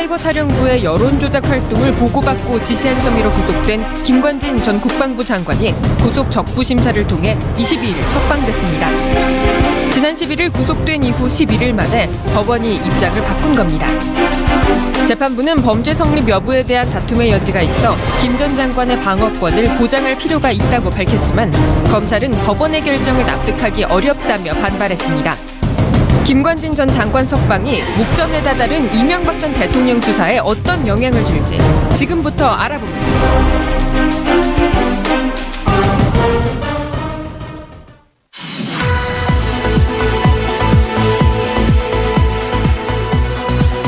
사이버사령부의 여론조작 활동을 보고받고 지시한 혐의로 구속된 김관진 전 국방부 장관이 구속 적부심사를 통해 22일 석방됐습니다. 지난 11일 구속된 이후 11일 만에 법원이 입장을 바꾼 겁니다. 재판부는 범죄 성립 여부에 대한 다툼의 여지가 있어 김 전 장관의 방어권을 보장할 필요가 있다고 밝혔지만 검찰은 법원의 결정을 납득하기 어렵다며 반발했습니다. 김관진 전 장관 석방이 목전에 다다른 이명박 전 대통령 수사에 어떤 영향을 줄지 지금부터 알아봅니다.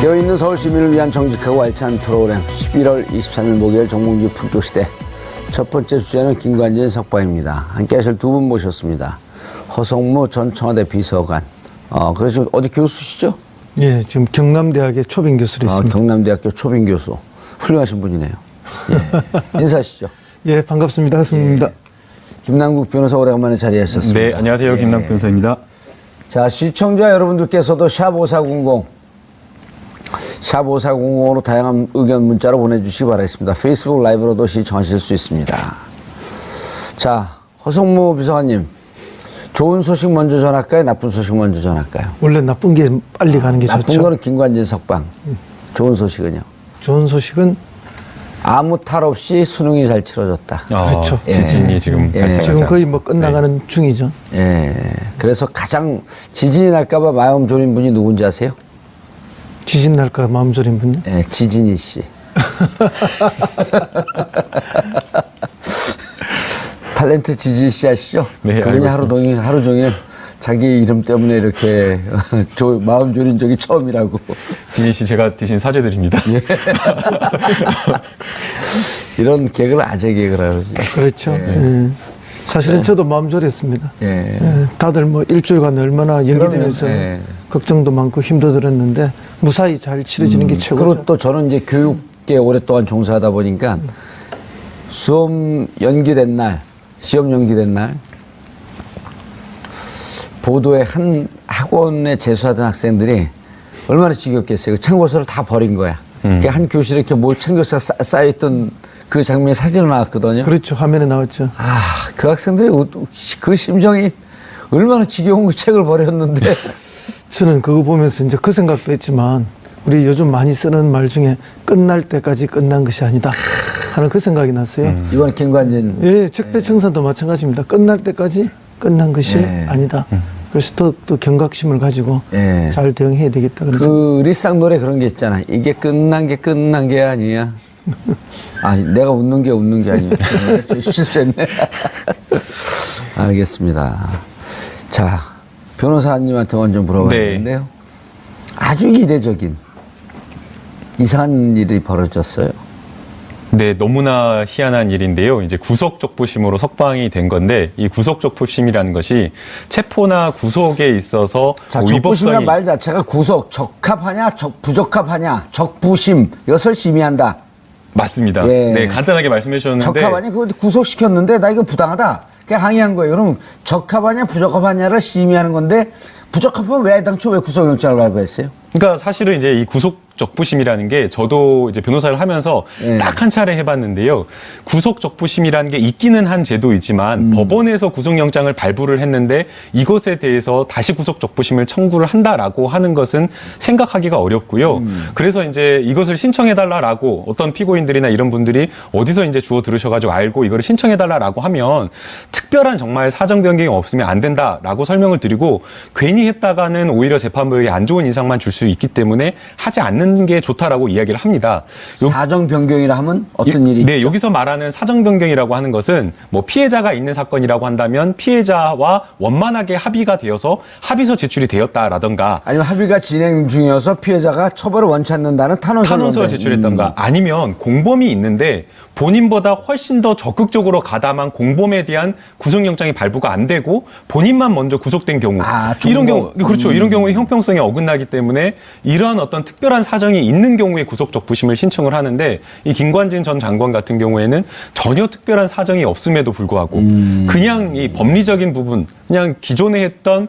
깨어있는 서울 시민을 위한 정직하고 알찬 프로그램 11월 23일 목요일 정봉주 품격시대 첫 번째 주제는 김관진 석방입니다. 함께 하실 두 분 모셨습니다. 허성무 전 청와대 비서관. 그래서 어디 교수시죠? 예, 지금 경남대학의 초빙 교수로 있습니다. 경남대학교 초빙 교수. 훌륭하신 분이네요. 예. 인사하시죠. 예, 반갑습니다. 하승무입니다. 예. 김남국 변호사 오래간만에 자리하셨습니다. 네, 안녕하세요. 김남국 변호사입니다. 자, 시청자 여러분들께서도 샵5400 샵5400으로 다양한 의견 문자로 보내주시기 바라겠습니다. 페이스북 라이브로도 시청하실 수 있습니다. 자, 허성무 비서관님, 좋은 소식 먼저 전할까요? 나쁜 소식 먼저 전할까요? 원래 나쁜 게 빨리 가는 게 나쁜 좋죠. 거는 김관진 석방. 좋은 소식은요? 좋은 소식은 아무 탈 없이 수능이 잘 치러졌다. 그렇죠. 지진이 지금 발생하자. 지금 거의 뭐 끝나가는 중이죠. 예. 그래서 가장 지진이 날까봐 마음 졸인 분이 누군지 아세요? 지진 날까 마음 졸인 분. 예, 지진이 씨. 탤런트 지진이 씨 아시죠? 네, 그분이 알고 하루 종일 자기 이름 때문에 이렇게 마음 졸인 적이 처음이라고. 지진 씨 제가 대신 사죄드립니다. 예. 이런 개그를 아재 개그라 그러지. 그렇죠. 예. 사실은 저도 마음 졸였습니다. 예. 예, 다들 뭐 일주일간 얼마나 연기되면서 예. 걱정도 많고 힘도 들었는데 무사히 잘 치러지는 게 최고죠. 그리고 또 저는 이제 교육계 오랫동안 종사하다 보니까 시험 연기된 날 보도에 한 학원에 재수하던 학생들이 얼마나 지겹겠어요. 참고서를 다 버린 거야. 한 교실에 이렇게 참고서가 쌓여있던 그 장면이 사진을 나왔거든요. 그렇죠. 화면에 나왔죠. 그 학생들이 그 심정이 얼마나 지겨운 그 책을 버렸는데. 저는 그거 보면서 이제 그 생각도 했지만 우리 요즘 많이 쓰는 말 중에 끝날 때까지 끝난 것이 아니다 하는 그 생각이 났어요. 이번에 김관진. 예, 적폐청산도 마찬가지입니다. 끝날 때까지 끝난 것이 아니다. 그래서 또 경각심을 가지고 잘 대응해야 되겠다. 그래서 그 리쌍 노래 그런 게 있잖아. 이게 끝난 게 아니야. 내가 웃는 게 아니야. 실수했네. 알겠습니다. 자, 변호사님한테 먼저 물어봤는데요. 아주 이례적인 이상한 일이 벌어졌어요. 네, 너무나 희한한 일인데요. 이제 구속적부심으로 석방이 된 건데 이 구속적부심이라는 것이 체포나 구속에 있어서 자, 적부심이란 말 자체가 구속, 적합하냐, 부적합하냐, 적부심 이것을 심의한다. 맞습니다. 예. 네, 간단하게 말씀해 주셨는데 적합하냐, 그거 구속시켰는데 나 이거 부당하다. 그냥 항의한 거예요. 그럼 적합하냐, 부적합하냐를 심의하는 건데 부적합하면 왜 당초 왜 구속영장을 발부했어요? 그러니까 사실은 이제 이 구속적부심이라는 게 저도 이제 변호사를 하면서 딱 한 차례 해봤는데요. 구속적부심이라는 게 있기는 한 제도이지만 법원에서 구속영장을 발부를 했는데 이것에 대해서 다시 구속적부심을 청구를 한다라고 하는 것은 생각하기가 어렵고요. 그래서 이제 이것을 신청해달라라고 어떤 피고인들이나 이런 분들이 어디서 이제 주워 들으셔가지고 알고 이거를 신청해달라라고 하면 특별한 정말 사정 변경이 없으면 안 된다라고 설명을 드리고 괜히 했다가는 오히려 재판부에게 안 좋은 인상만 줄 수 있기 때문에 하지 않는 게 좋다라고 이야기를 합니다. 사정 변경이라 하면 어떤 일이? 네, 여기서 말하는 사정 변경이라고 하는 것은 뭐 피해자가 있는 사건이라고 한다면 피해자와 원만하게 합의가 되어서 합의서 제출이 되었다라던가 아니면 합의가 진행 중이어서 피해자가 처벌을 원치 않는다는 탄원서를 제출했던가 아니면 공범이 있는데 본인보다 훨씬 더 적극적으로 가담한 공범에 대한 구속영장이 발부가 안 되고 본인만 먼저 구속된 경우 이런 경우 그렇죠. 이런 경우에 형평성이 어긋나기 때문에 이러한 어떤 특별한 사정이 있는 경우에 구속 적부심을 신청을 하는데 이 김관진 전 장관 같은 경우에는 전혀 특별한 사정이 없음에도 불구하고 그냥 이 법리적인 부분, 그냥 기존에 했던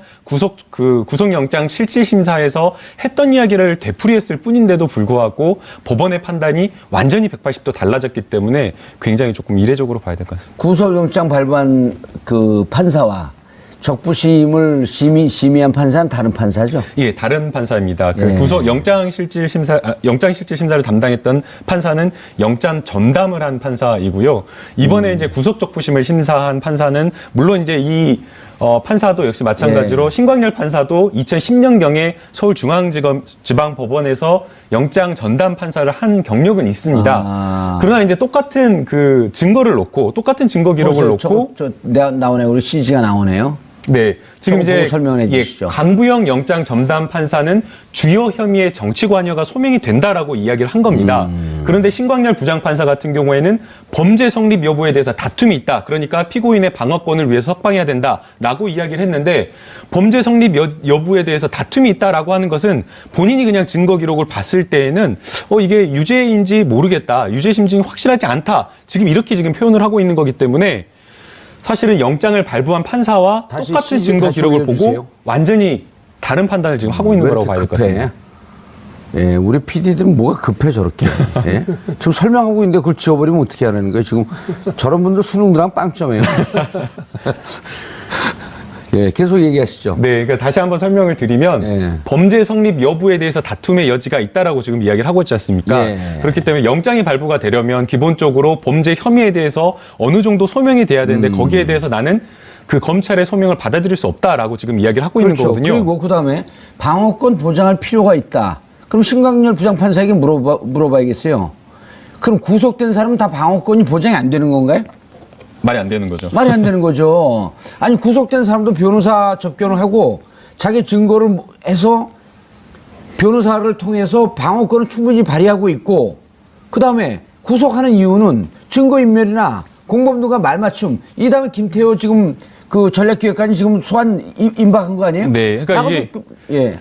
구속영장 실질심사에서 했던 이야기를 되풀이했을 뿐인데도 불구하고 법원의 판단이 완전히 180도 달라졌기 때문에 굉장히 조금 이례적으로 봐야 될 것 같습니다. 구속영장 발부한 그 판사와 적부심을 심의한 판사는 다른 판사죠? 예, 다른 판사입니다. 그 예. 구속 영장실질심사를 담당했던 판사는 영장 전담을 한 판사이고요. 이번에 이제 구속적부심을 심사한 판사는 물론 이제 이 판사도 역시 마찬가지로 예. 신광열 판사도 2010년경에 서울중앙지방법원에서 영장 전담 판사를 한 경력은 있습니다. 아. 그러나 이제 똑같은 그 증거를 놓고 똑같은 증거 기록을 놓고 나오네. 우리 CG가 나오네요. 네, 지금 저거 이제 보고 설명해 주시죠. 강부영 영장 전담 판사는 주요 혐의의 정치 관여가 소명이 된다라고 이야기를 한 겁니다. 그런데 신광열 부장판사 같은 경우에는 범죄 성립 여부에 대해서 다툼이 있다. 그러니까 피고인의 방어권을 위해서 석방해야 된다라고 이야기를 했는데 범죄 성립 여부에 대해서 다툼이 있다라고 하는 것은 본인이 그냥 증거 기록을 봤을 때에는 이게 유죄인지 모르겠다. 유죄 심증이 확실하지 않다. 지금 이렇게 지금 표현을 하고 있는 거기 때문에 사실은 영장을 발부한 판사와 다시 똑같은 CG 증거 다시 기록을 올려주세요. 보고 완전히 다른 판단을 지금 하고 있는 왜 거라고 이렇게 봐야 될 것 급해? 같습니다. 예, 우리 PD들은 뭐가 급해 저렇게. 예? 지금 설명하고 있는데 그걸 지워버리면 어떻게 하라는 거예요? 지금 저런 분들 수능들랑 빵점이에요. 예, 계속 얘기하시죠. 네, 그러니까 다시 한번 설명을 드리면 예. 범죄 성립 여부에 대해서 다툼의 여지가 있다라고 지금 이야기를 하고 있지 않습니까? 예. 그렇기 때문에 영장이 발부가 되려면 기본적으로 범죄 혐의에 대해서 어느 정도 소명이 돼야 되는데 거기에 대해서 나는 그 검찰의 소명을 받아들일 수 없다라고 지금 이야기를 하고 있는 거거든요. 그리고 그다음에 방어권 보장할 필요가 있다. 그럼 신광열 부장판사에게 물어봐야겠어요. 그럼 구속된 사람은 다 방어권이 보장이 안 되는 건가요? 말이 안 되는 거죠. 말이 안 되는 거죠. 아니 구속된 사람도 변호사 접견을 하고 자기 증거를 해서 변호사를 통해서 방어권을 충분히 발휘하고 있고 그다음에 구속하는 이유는 증거인멸이나 공범들과 말맞춤 이다음에 김태호 지금 그 전략기획관이 지금 소환 임박한 거 아니에요? 네, 그러니까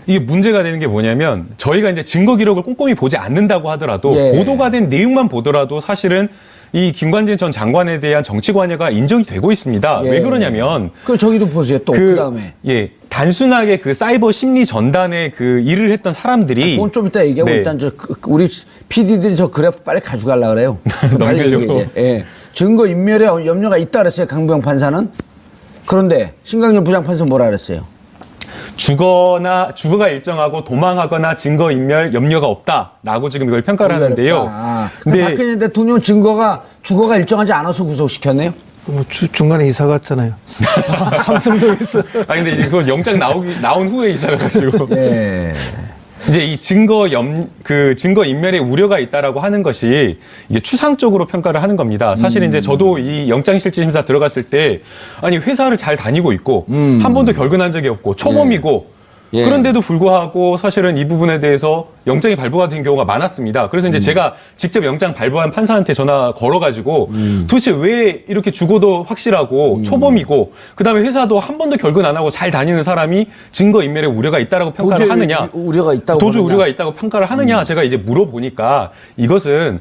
이게 문제가 되는 게 뭐냐면 저희가 이제 증거 기록을 꼼꼼히 보지 않는다고 하더라도 예. 보도가 된 내용만 보더라도 사실은 이 김관진 전 장관에 대한 정치 관여가 인정이 되고 있습니다. 예. 왜 그러냐면 그 저기도 보세요. 또 그다음에 예, 단순하게 그 사이버 심리 전단에 그 일을 했던 사람들이 그건 좀 이따 얘기하고 네. 일단 우리 PD들이 저 그래프 빨리 가져가려고 그래요. 빨리 넘기려고. 얘기해. 예. 증거 인멸에 염려가 있다 그랬어요. 강부영 판사는. 그런데 신광열 부장판사는 뭐라 그랬어요? 주거가 일정하고 도망하거나 증거 인멸 염려가 없다라고 지금 이걸 평가를 하는데요. 근데 박근혜 대통령 주거가 일정하지 않아서 구속시켰네요. 뭐 중간에 이사 갔잖아요. 삼성동에서. 아니 근데 이거 영장 나온 후에 이사를 가지고. 예. 이제 이 증거 인멸의 우려가 있다라고 하는 것이 이게 추상적으로 평가를 하는 겁니다. 사실 이제 저도 이 영장실질심사 들어갔을 때 아니 회사를 잘 다니고 있고 한 번도 결근한 적이 없고 초범이고 예. 그런데도 불구하고 사실은 이 부분에 대해서 영장이 발부가 된 경우가 많았습니다. 그래서 이제 제가 직접 영장 발부한 판사한테 전화 걸어가지고 도대체 왜 이렇게 주거도 확실하고 초범이고 그다음에 회사도 한 번도 결근 안 하고 잘 다니는 사람이 증거인멸의 우려가 있다라고 평가를 하느냐. 우려가 있다고 도주 보느냐. 우려가 있다고 평가를 하느냐. 제가 이제 물어보니까 이것은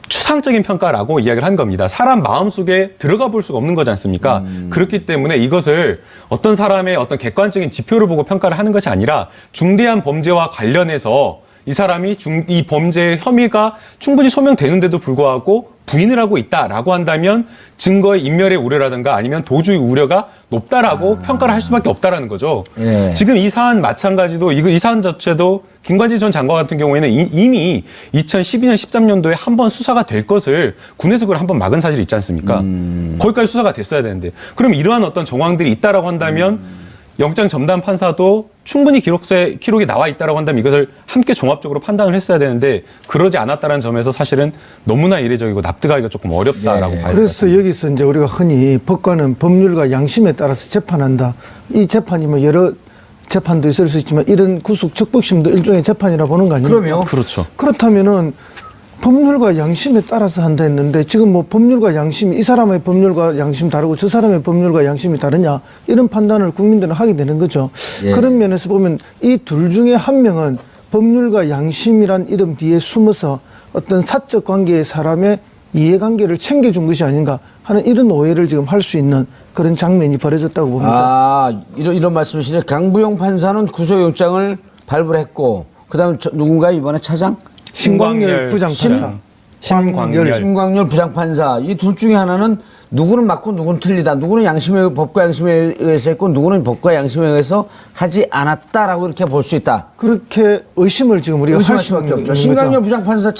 추상적인 평가라고 이야기를 한 겁니다. 사람 마음속에 들어가 볼 수가 없는 거지 않습니까? 그렇기 때문에 이것을 어떤 사람의 어떤 객관적인 지표를 보고 평가를 하는 것이 아니라 중대한 범죄와 관련해서 이 사람이 이 범죄의 혐의가 충분히 소명되는데도 불구하고 부인을 하고 있다라고 한다면 증거의 인멸의 우려라든가 아니면 도주의 우려가 높다라고 평가를 할 수밖에 없다라는 거죠. 예. 지금 이 사안 마찬가지도 이 사안 자체도 김관진 전 장관 같은 경우에는 이미 2012년 13년도에 한 번 수사가 될 것을 군에서 그걸 한 번 막은 사실이 있지 않습니까? 거기까지 수사가 됐어야 되는데 그럼 이러한 어떤 정황들이 있다라고 한다면 영장 전담 판사도 충분히 기록이 나와 있다라고 한다면 이것을 함께 종합적으로 판단을 했어야 되는데 그러지 않았다는 점에서 사실은 너무나 이례적이고 납득하기가 조금 어렵다라고 봐야 됩니다. 그래서 여기서 이제 우리가 흔히 법관은 법률과 양심에 따라서 재판한다. 이 재판이 뭐 여러 재판도 있을 수 있지만 이런 구속 적법심도 일종의 재판이라 보는 거 아닙니까? 그럼요. 그렇죠. 그렇다면은 법률과 양심에 따라서 한다 했는데 지금 뭐 법률과 양심, 이 사람의 법률과 양심 다르고 저 사람의 법률과 양심이 다르냐 이런 판단을 국민들은 하게 되는 거죠. 예. 그런 면에서 보면 이 둘 중에 한 명은 법률과 양심이란 이름 뒤에 숨어서 어떤 사적 관계의 사람의 이해관계를 챙겨준 것이 아닌가 하는 이런 오해를 지금 할 수 있는 그런 장면이 벌어졌다고 봅니다. 아, 이런 말씀이시네. 강부영 판사는 구속영장을 발부를 했고, 그 다음에 누군가 이번에 차장? 신광열 부장판사. 심광열 부장판사. 이 둘 중에 하나는 누구는 맞고 누구는 틀리다. 누구는 법과 양심에 의해서 했고, 누구는 법과 양심에 의해서 하지 않았다라고 이렇게 볼 수 있다. 그렇게 의심을 지금 우리가 의심할 할 수밖에 수밖에 없죠. 없죠. 신광열 부장판사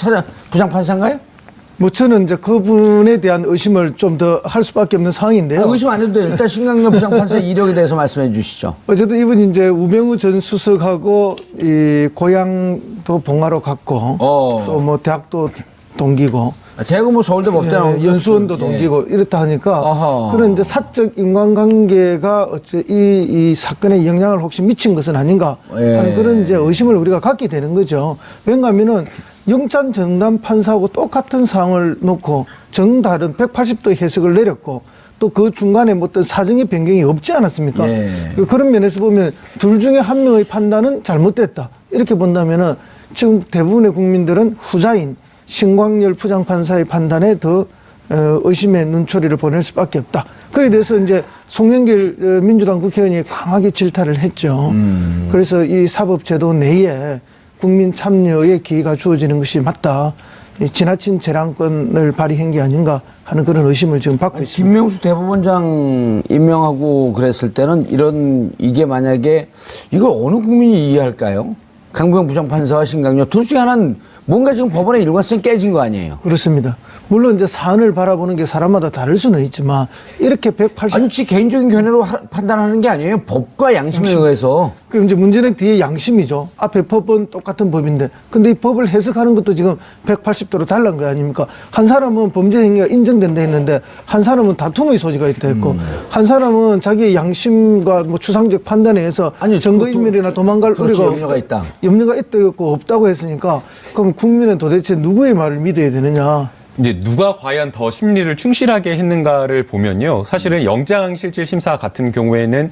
부장판사인가요? 뭐 저는 이제 그분에 대한 의심을 좀 더 할 수밖에 없는 상황인데요. 의심 안 해도 돼요. 일단 신광열 부장판사 이력에 대해서 말씀해 주시죠. 어쨌든 이분이 이제 우병우 전 수석하고 이 고향도 봉화로 갔고 또 뭐 대학도 동기고 대구 뭐 서울대 법대 나온 연수원도 동기고 이렇다 하니까 어허. 그런 이제 사적 인간관계가 어째 이 사건에 영향을 혹시 미친 것은 아닌가 하는 그런 이제 의심을 우리가 갖게 되는 거죠. 왜냐하면은 영장 전담 판사하고 똑같은 사항을 놓고 정다른 180도 해석을 내렸고 또 그 중간에 뭐 어떤 사정의 변경이 없지 않았습니까? 예. 그런 면에서 보면 둘 중에 한 명의 판단은 잘못됐다. 이렇게 본다면은 지금 대부분의 국민들은 후자인 신광열 부장판사의 판단에 더 의심의 눈초리를 보낼 수밖에 없다. 그에 대해서 이제 송영길 민주당 국회의원이 강하게 질타를 했죠. 그래서 이 사법제도 내에 국민 참여의 기회가 주어지는 것이 맞다. 이 지나친 재량권을 발휘한 게 아닌가 하는 그런 의심을 지금 받고 있습니다. 김명수 대법원장 임명하고 그랬을 때는 이게 만약에 이걸 어느 국민이 이해할까요? 강부영 부장판사와 신광열 둘 중에 하나는 뭔가 지금 법원의 일관성이 깨진 거 아니에요? 그렇습니다. 물론 이제 사안을 바라보는 게 사람마다 다를 수는 있지만 이렇게 180 아니, 지 개인적인 견해로 판단하는 게 아니에요. 법과 양심에 의해서. 그럼 이제 문제는 뒤에 양심이죠. 앞에 법은 똑같은 법인데 근데 이 법을 해석하는 것도 지금 180도로 달라는 거 아닙니까? 한 사람은 범죄 행위가 인정된다 했는데 한 사람은 다툼의 소지가 있다 했고 한 사람은 자기의 양심과 뭐 추상적 판단에 의해서 아니, 증거인멸이나 도망갈 그렇죠. 우려가 염려가 있다. 염려가 있다 했고 없다고 했으니까 그럼 국민은 도대체 누구의 말을 믿어야 되느냐? 이제 누가 과연 더 심리를 충실하게 했는가를 보면요. 사실은 영장실질심사 같은 경우에는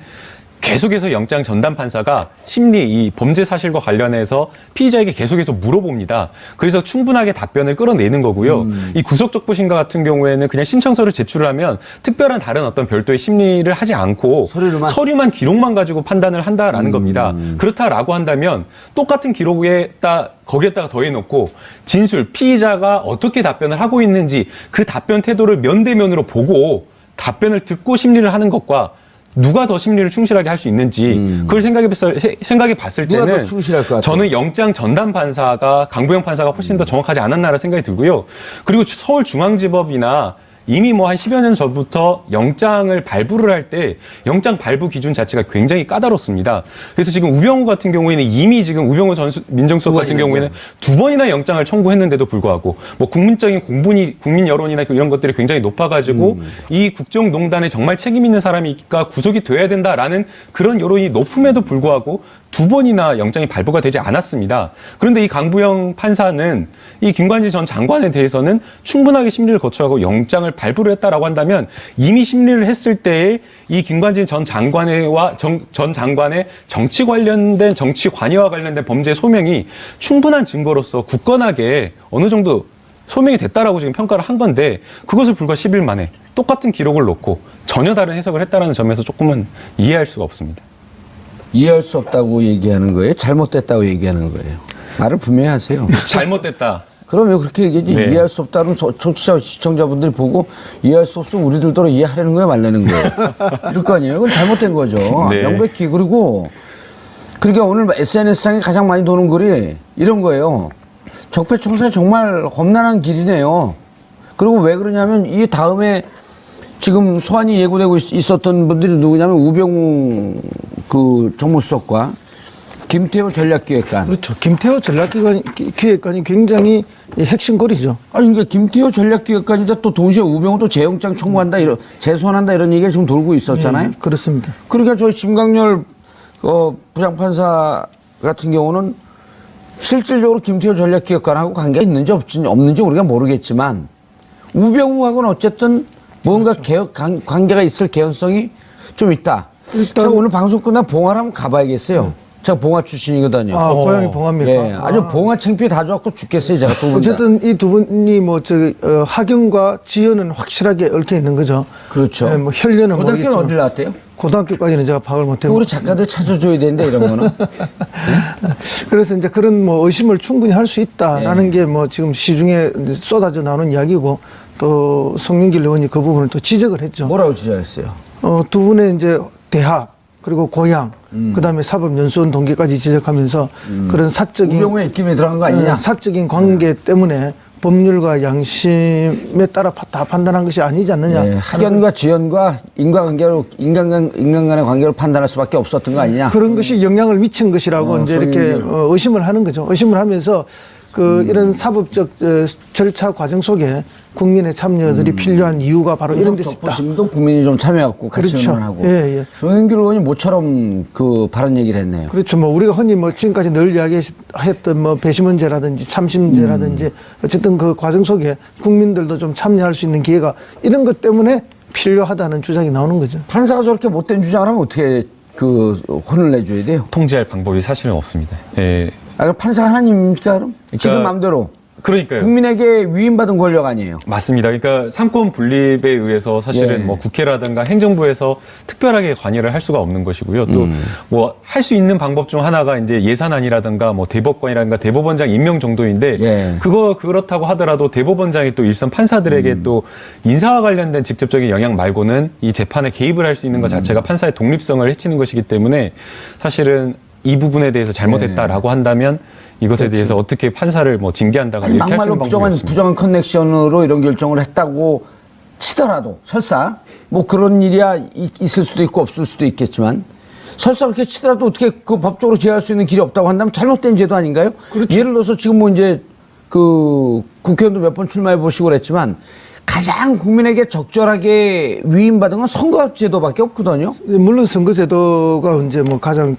계속해서 영장 전담 판사가 심리 이 범죄 사실과 관련해서 피의자에게 계속해서 물어봅니다. 그래서 충분하게 답변을 끌어내는 거고요. 이 구속적부심과 같은 경우에는 그냥 신청서를 제출을 하면 특별한 다른 어떤 별도의 심리를 하지 않고 서류만 기록만 가지고 판단을 한다라는 겁니다. 그렇다라고 한다면 똑같은 거기에다가 더해놓고 진술, 피의자가 어떻게 답변을 하고 있는지 그 답변 태도를 면대면으로 보고 답변을 듣고 심리를 하는 것과 누가 더 심리를 충실하게 할 수 있는지 그걸 생각해 봤을 누가 더 때는 충실할 것 같아요? 저는 영장 전담 판사가 강부영 판사가 훨씬 더 정확하지 않았나라는 생각이 들고요. 그리고 서울중앙지법이나 이미 뭐 한 10여 년 전부터 영장을 발부를 할 때 영장 발부 기준 자체가 굉장히 까다롭습니다. 그래서 지금 우병우 같은 경우에는 이미 지금 우병우 전 민정수석 같은 경우에는 2번이나 영장을 청구했는데도 불구하고 뭐 국민적인 국민 여론이나 이런 것들이 굉장히 높아가지고 이 국정농단에 정말 책임 있는 사람이니까 구속이 돼야 된다라는 그런 여론이 높음에도 불구하고 2번이나 영장이 발부가 되지 않았습니다. 그런데 이 강부영 판사는 이 김관진 전 장관에 대해서는 충분하게 심리를 거쳐가고 영장을 발부를 했다라고 한다면 이미 심리를 했을 때에 이 김관진 전 장관의 정치 관련된 정치 관여와 관련된 범죄 소명이 충분한 증거로서 굳건하게 어느 정도 소명이 됐다라고 지금 평가를 한 건데 그것을 불과 10일 만에 똑같은 기록을 놓고 전혀 다른 해석을 했다라는 점에서 조금은 이해할 수가 없습니다. 이해할 수 없다고 얘기하는 거예요? 잘못됐다고 얘기하는 거예요? 말을 분명히 하세요. 잘못됐다. 그럼 왜 그렇게 얘기하지? 네. 이해할 수 없다는 청취자, 시청자분들이 보고 이해할 수 없으면 우리들도 이해하려는 거야 말라는 거예요. 이럴 거 아니에요? 그건 잘못된 거죠. 네. 명백히. 그리고 그러니까 오늘 SNS상에 가장 많이 도는 글이 이런 거예요. 적폐청산이 정말 험난한 길이네요. 그리고 왜 그러냐면 이 다음에 지금 소환이 예고되고 있었던 분들이 누구냐면 우병우 그 정무수석과 김태호 전략기획관. 그렇죠. 김태호 전략기획관이 굉장히 핵심거리죠. 아니, 그러니까 김태호 전략기획관인데 또 동시에 우병우도 재영장 청구한다, 재소환한다 이런 얘기가 지금 돌고 있었잖아요. 네, 그렇습니다. 그러니까 저 심광열 부장판사 같은 경우는 실질적으로 김태호 전략기획관하고 관계가 있는지 없는지 우리가 모르겠지만 우병우하고는 어쨌든 뭔가 관계가 있을 개연성이 좀 있다. 일단 오늘 방송 끝나 봉화를 한번 가봐야겠어요. 제가 봉화 출신이거든요. 아, 고향이 봉화입니까? 예, 아주 봉화 창피해 다 좋았고 죽겠어요, 제가 두 분 다. 어쨌든 이 두 분이 뭐 학연과 지연은 확실하게 얽혀 있는 거죠. 그렇죠. 뭐 혈연은 고등학교는 모르겠지만 어디 나왔대요? 고등학교까지는 제가 파악을 못해요. 우리 작가들 찾아줘야 되는데 이런 거는. 그래서 이제 그런 뭐 의심을 충분히 할 수 있다라는 게 뭐 지금 시중에 쏟아져 나오는 이야기고, 또 송영길 의원이 그 부분을 또 지적을 했죠. 뭐라고 지적했어요? 두 분의 이제 대학 그리고 고향, 그다음에 사법연수원 동기까지 지적하면서 그런 사적인 우병우의 입김에 들어간 거 아니냐? 사적인 관계 때문에 법률과 양심에 따라 다 판단한 것이 아니지 않느냐. 네, 학연과 지연과 인간 간의 관계를 판단할 수밖에 없었던 거 아니냐? 그런 것이 영향을 미친 것이라고 이제 이렇게 의심을 하는 거죠. 의심을 하면서 이런 사법적 절차 과정 속에 국민의 참여들이 필요한 이유가 바로 이런 데서 있다. 적부심도 국민이 좀 참여하고 같이 그렇죠. 의논하고. 예, 예. 송영길 의원이 모처럼 그 발언 얘기를 했네요. 그렇죠. 뭐 우리가 흔히 뭐 지금까지 늘 이야기했던 뭐 배심원제라든지 참심제라든지 어쨌든 그 과정 속에 국민들도 좀 참여할 수 있는 기회가 이런 것 때문에 필요하다는 주장이 나오는 거죠. 판사가 저렇게 못된 주장을 하면 어떻게 그 혼을 내줘야 돼요? 통제할 방법이 사실은 없습니다. 예. 아, 판사 하나님입니까 그럼? 지금 마음대로. 그러니까요. 국민에게 위임받은 권력 아니에요. 맞습니다. 그러니까 상권 분립에 의해서 사실은 예. 뭐 국회라든가 행정부에서 특별하게 관여를 할 수가 없는 것이고요. 또 뭐 할 수 있는 방법 중 하나가 이제 예산안이라든가 뭐 대법관이라든가 대법원장 임명 정도인데 예. 그렇다고 하더라도 대법원장이 또 일선 판사들에게 또 인사와 관련된 직접적인 영향 말고는 이 재판에 개입을 할 수 있는 것 자체가 판사의 독립성을 해치는 것이기 때문에 사실은 이 부분에 대해서 잘못했다라고 한다면 이것에 대해서 어떻게 판사를 뭐 징계한다거나 아니, 이렇게 할 수 막말로 있는 방법이 없습니다. 부정한 커넥션으로 이런 결정을 했다고 치더라도 설사 뭐 그런 일이야 있을 수도 있고 없을 수도 있겠지만 설사 그렇게 치더라도 어떻게 그 법적으로 제어할 수 있는 길이 없다고 한다면 잘못된 제도 아닌가요? 예를 들어서 지금 뭐 이제 그 국회의원도 몇 번 출마해 보시고 그랬지만 가장 국민에게 적절하게 위임받은 건 선거제도밖에 없거든요. 물론 선거제도가 이제 뭐 가장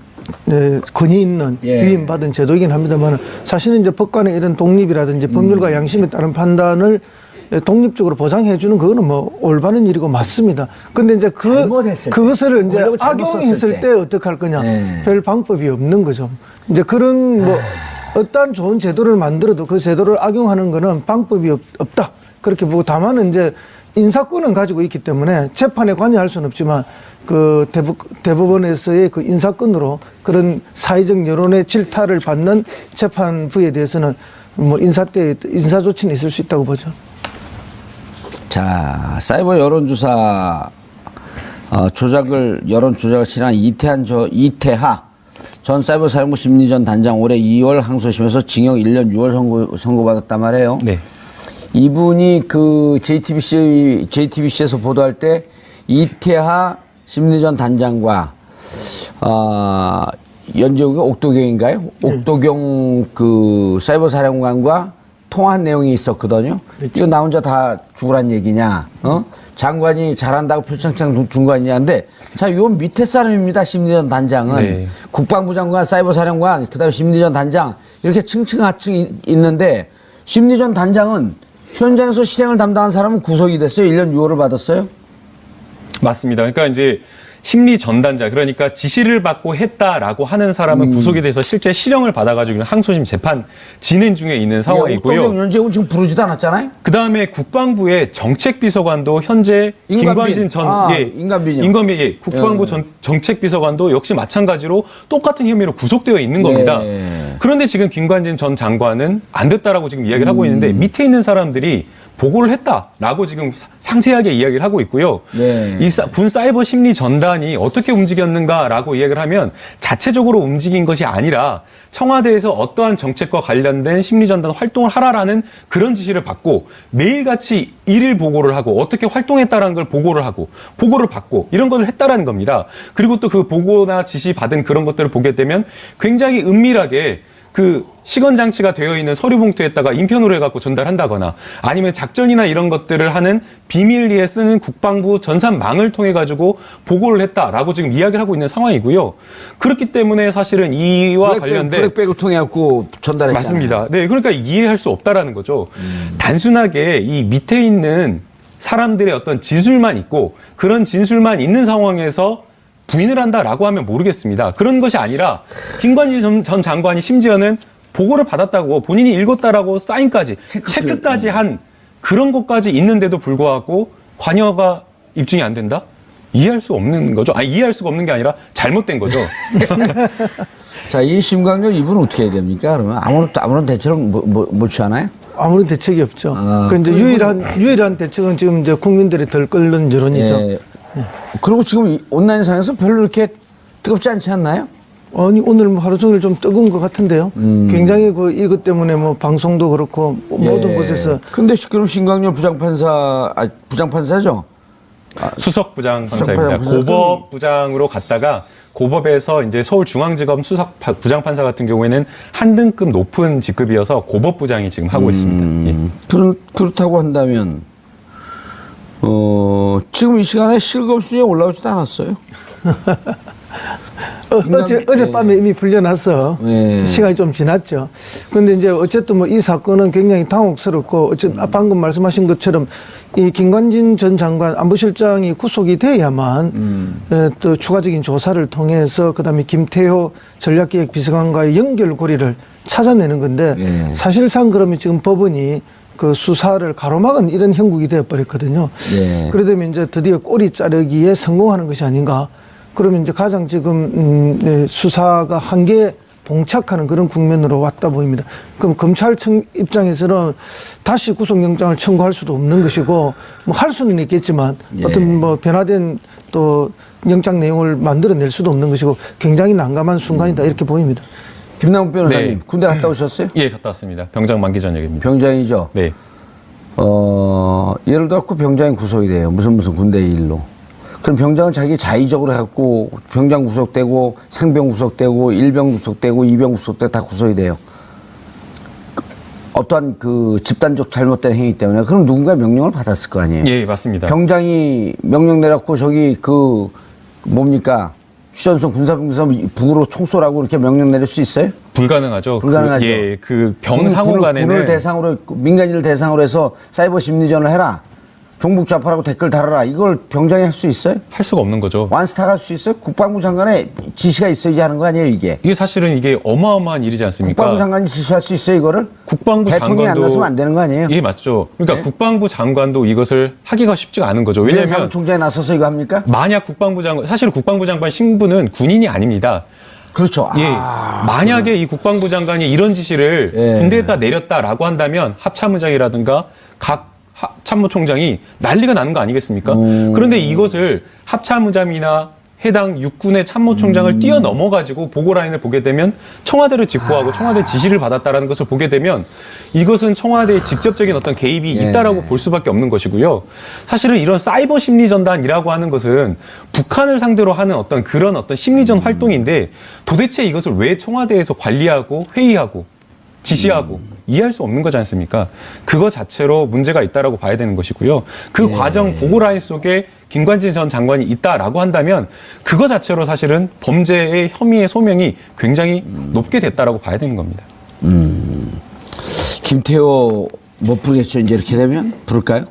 권위 있는 예. 위임받은 제도이긴 합니다만 사실은 이제 법관의 이런 독립이라든지 법률과 양심에 따른 판단을 독립적으로 보장해주는 그거는 뭐 올바른 일이고 맞습니다. 근데 이제 잘못했을 때, 그것을 이제 권력을 잘못 악용했을 썼을 때 어떻게 할 거냐. 네. 별 방법이 없는 거죠. 이제 그런 뭐 어떠한 좋은 제도를 만들어도 그 제도를 악용하는 거는 방법이 없다. 그렇게 보고 다만 이제 인사권은 가지고 있기 때문에 재판에 관여할 수는 없지만 그 대법원에서의 그 인사권으로 그런 사회적 여론의 질타를 받는 재판부에 대해서는 뭐 인사 조치는 있을 수 있다고 보죠. 자, 사이버 여론조사 여론 조작을 실한 이태하 전 사이버 사령부 심리전 단장 올해 2월 항소심에서 징역 1년 6월 선고받았단 말이에요. 네. 이분이 그 JTBC에서 보도할 때 이태하 심리전 단장과 연재국의 옥도경인가요? 옥도경 그 사이버 사령관과 통화한 내용이 있었거든요. 그렇죠. 이거 나 혼자 다 죽으란 얘기냐? 장관이 잘한다고 표창장 준 거 아니냐는데 자, 요 밑에 사람입니다. 심리전 단장은 네. 국방부 장관, 사이버 사령관, 그다음에 심리전 단장 이렇게 층층하층 있는데 심리전 단장은 현장에서 실행을 담당한 사람은 구속이 됐어요. 1년 6월을 받았어요. 맞습니다. 그러니까 이제 심리 전단자, 그러니까 지시를 받고 했다라고 하는 사람은 구속이 돼서 실제 실형을 받아가지고 항소심 재판 진행 중에 있는 상황이고요. 옥동경 연재국은 지금 부르지도 않았잖아요. 그 다음에 국방부의 정책비서관도 현재 김관진 전 임관빈 국방부 정책비서관도 역시 마찬가지로 똑같은 혐의로 구속되어 있는 겁니다. 그런데 지금 김관진 전 장관은 안 됐다라고 지금 이야기를 하고 있는데 밑에 있는 사람들이 보고를 했다라고 지금 상세하게 이야기를 하고 있고요. 네. 이 군 사이버 심리 전단이 어떻게 움직였는가라고 이야기를 하면 자체적으로 움직인 것이 아니라 청와대에서 어떠한 정책과 관련된 심리 전단 활동을 하라라는 그런 지시를 받고 매일같이 일일 보고를 하고 어떻게 활동했다라는 걸 보고를 하고 보고를 받고 이런 것을 했다라는 겁니다. 그리고 또 그 보고나 지시 받은 그런 것들을 보게 되면 굉장히 은밀하게 그 시건 장치가 되어 있는 서류 봉투에다가 인편으로 해갖고 전달한다거나 아니면 작전이나 이런 것들을 하는 비밀리에 쓰는 국방부 전산망을 통해 가지고 보고를 했다라고 지금 이야기를 하고 있는 상황이고요. 그렇기 때문에 사실은 이와 관련된 블랙백을 통해 갖고 전달했잖아요. 맞습니다. 네, 그러니까 이해할 수 없다라는 거죠. 단순하게 이 밑에 있는 사람들의 어떤 진술만 있고 그런 진술만 있는 상황에서 부인을 한다라고 하면 모르겠습니다. 그런 것이 아니라 김관진 전 장관이 심지어는 보고를 받았다고 본인이 읽었다라고 사인까지 체크까지 한 그런 것까지 있는데도 불구하고 관여가 입증이 안 된다? 이해할 수 없는 거죠. 아니, 이해할 수가 없는 게 아니라 잘못된 거죠. 자, 이 심광열 이분은 어떻게 해야 됩니까? 그러면 아무런 대처를 못 취하나요? 아무런 대책이 없죠. 그 이제 유일한 대책은 지금 이제 국민들이 덜 끓는 여론이죠. 예. 그리고 지금 온라인상에서 별로 이렇게 뜨겁지 않지 않나요? 아니, 오늘 뭐 하루 종일 좀 뜨거운 것 같은데요. 굉장히 이것 때문에 뭐 방송도 그렇고 모든 곳에서. 근데 그럼 심광열 부장판사죠? 수석 부장판사입니다. 고법 부장으로 갔다가 고법에서 이제 서울중앙지검 수석 부장판사 같은 경우에는 한 등급 높은 직급이어서 고법 부장이 지금 하고 있습니다. 예. 그렇다고 한다면 지금 이 시간에 실검순위에 올라오지도 않았어요. 어젯밤에 이미 풀려나서 시간이 좀 지났죠. 그런데 이제 어쨌든 뭐 이 사건은 굉장히 당혹스럽고 방금 말씀하신 것처럼 이 김관진 전 장관 안보실장이 구속이 돼야만 또 추가적인 조사를 통해서 그다음에 김태호 전략기획비서관과의 연결고리를 찾아내는 건데 사실상 그러면 지금 법원이 그 수사를 가로막은 이런 형국이 되어버렸거든요. 그러다면 이제 드디어 꼬리 자르기에 성공하는 것이 아닌가. 그러면 이제 가장 지금 수사가 한계에 봉착하는 그런 국면으로 왔다 보입니다. 그럼 검찰청 입장에서는 다시 구속영장을 청구할 수도 없는 것이고 뭐 할 수는 있겠지만 어떤 뭐 변화된 또 영장 내용을 만들어낼 수도 없는 것이고 굉장히 난감한 순간이다 이렇게 보입니다. 김남욱 변호사님 군대 갔다 오셨어요? 예, 갔다 왔습니다. 병장 만기 전역입니다. 병장이죠? 네. 예를 들어 병장이 구속이 돼요. 무슨 군대 일로. 그럼 병장은 자기 자의적으로 해갖고 병장 구속되고 상병 구속되고 일병 구속되고 이병 구속되고 다 구속이 돼요. 어떠한 그 집단적 잘못된 행위 때문에 그럼 누군가 명령을 받았을 거 아니에요. 예, 맞습니다. 병장이 명령 내렸고 저기 그 뭡니까 휴전선 군사분계선 북으로 총 쏘라고 이렇게 명령 내릴 수 있어요? 불가능하죠. 불가능하죠. 그 병 상호 간에는 군을 대상으로 민간인을 대상으로 해서 사이버 심리전을 해라. 종북 좌파라고 댓글 달아라. 이걸 병장이 할 수 있어요? 할 수가 없는 거죠. 완스타가 할 수 있어요? 국방부 장관의 지시가 있어야지 하는 거 아니에요, 이게? 이게 사실은 이게 어마어마한 일이지 않습니까? 국방부 장관이 지시할 수 있어요, 이거를? 국방부 대통령이 장관도 안 나서면 안 되는 거 아니에요? 예, 맞죠. 그러니까 국방부 장관도 이것을 하기가 쉽지가 않은 거죠. 왜냐하면 왜냐하면 총장이 나서서 이거 합니까? 만약 국방부 장관, 사실 국방부 장관 신분은 군인이 아닙니다. 그렇죠. 예. 만약에 이 국방부 장관이 이런 지시를 군대에다 내렸다라고 한다면 합참의장이라든가 각 참모총장이 난리가 나는 거 아니겠습니까? 그런데 이것을 합참의장이나 해당 육군의 참모총장을 뛰어넘어가지고 보고라인을 보게 되면 청와대를 직보하고 청와대 지시를 받았다라는 것을 보게 되면 이것은 청와대의 직접적인 어떤 개입이 있다라고 볼 수밖에 없는 것이고요. 사실은 이런 사이버 심리전단이라고 하는 것은 북한을 상대로 하는 어떤 그런 어떤 심리전 활동인데 도대체 이것을 왜 청와대에서 관리하고 회의하고 지시하고 이해할 수 없는 거지 않습니까? 그거 자체로 문제가 있다라고 봐야 되는 것이고요. 그 과정 보고라인 속에 김관진 전 장관이 있다라고 한다면 그거 자체로 사실은 범죄의 혐의의 소명이 굉장히 높게 됐다라고 봐야 되는 겁니다. 김태호 못 부르겠죠, 이제 이렇게 되면? 부를까요?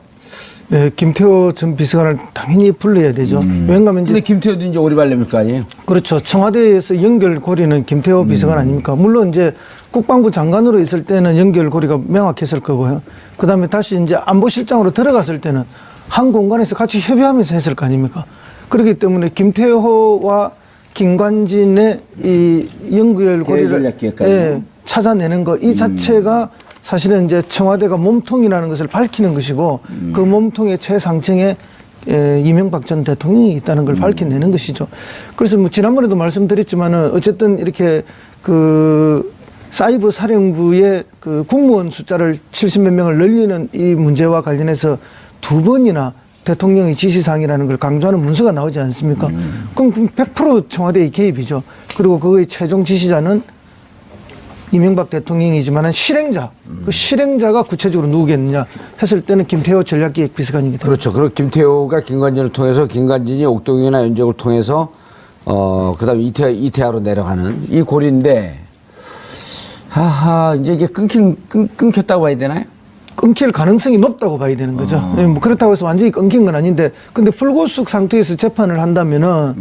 네, 김태호 전 비서관을 당연히 불러야 되죠. 왜냐하면 근데 김태호도 이제 오리발렘일 거 아니에요? 그렇죠. 청와대에서 연결고리는 김태호 비서관 아닙니까? 물론 이제 국방부 장관으로 있을 때는 연결고리가 명확했을 거고요. 그 다음에 다시 이제 안보실장으로 들어갔을 때는 한 공간에서 같이 협의하면서 했을 거 아닙니까? 그렇기 때문에 김태호와 김관진의 이 연결고리를 찾아내는 거 이 자체가 사실은 이제 청와대가 몸통이라는 것을 밝히는 것이고 그 몸통의 최상층에 이명박 전 대통령이 있다는 걸 밝혀내는 것이죠. 그래서 뭐 지난번에도 말씀드렸지만은 어쨌든 이렇게 그 사이버 사령부의 그 군무원 숫자를 70몇 명을 늘리는 이 문제와 관련해서 2번이나 대통령의 지시사항이라는 걸 강조하는 문서가 나오지 않습니까? 그럼 100% 청와대의 개입이죠. 그리고 그의 최종 지시자는 이명박 대통령이지만 실행자, 그 실행자가 구체적으로 누구겠느냐 했을 때는 김태호 전략기획비서관이기 때문에. 그렇죠. 그리고 김태호가 김관진을 통해서 김관진이 옥동이나 연적을 통해서 그다음에 이태하로 내려가는 이 고리인데 하하 이제 이게 끊겼다고 봐야 되나요? 끊길 가능성이 높다고 봐야 되는 거죠. 뭐 그렇다고 해서 완전히 끊긴 건 아닌데, 근데 불구속 상태에서 재판을 한다면은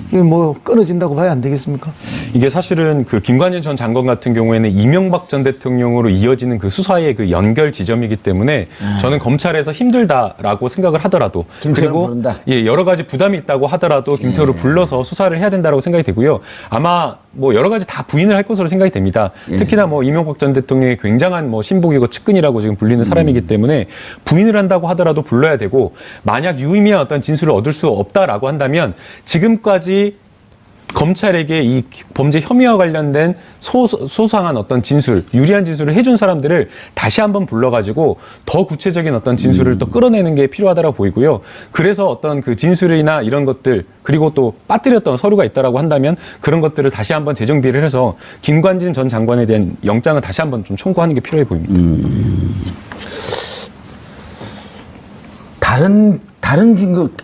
이게 뭐 끊어진다고 봐야 안 되겠습니까? 이게 사실은 그 김관진 전 장관 같은 경우에는 이명박 전 대통령으로 이어지는 그 수사의 그 연결 지점이기 때문에 저는 검찰에서 힘들다라고 생각을 하더라도, 김태호를 그리고 부른다. 예, 여러 가지 부담이 있다고 하더라도 김태호를 불러서 수사를 해야 된다고 생각이 되고요. 아마 뭐 여러 가지 다 부인을 할 것으로 생각이 됩니다. 특히나 뭐 이명박 전 대통령의 굉장한 뭐 신복이고 측근이라고 지금 불리는 사람이기 때문에 부인을 한다고 하더라도 불러야 되고, 만약 유의미한 어떤 진술을 얻을 수 없다라고 한다면 지금까지 검찰에게 이 범죄 혐의와 관련된 소상한 어떤 진술, 유리한 진술을 해준 사람들을 다시 한번 불러가지고 더 구체적인 어떤 진술을 또 끌어내는 게 필요하다고 보이고요. 그래서 어떤 그 진술이나 이런 것들, 그리고 또 빠뜨렸던 서류가 있다라고 한다면 그런 것들을 다시 한번 재정비를 해서 김관진 전 장관에 대한 영장을 다시 한번 좀 청구하는 게 필요해 보입니다. 다른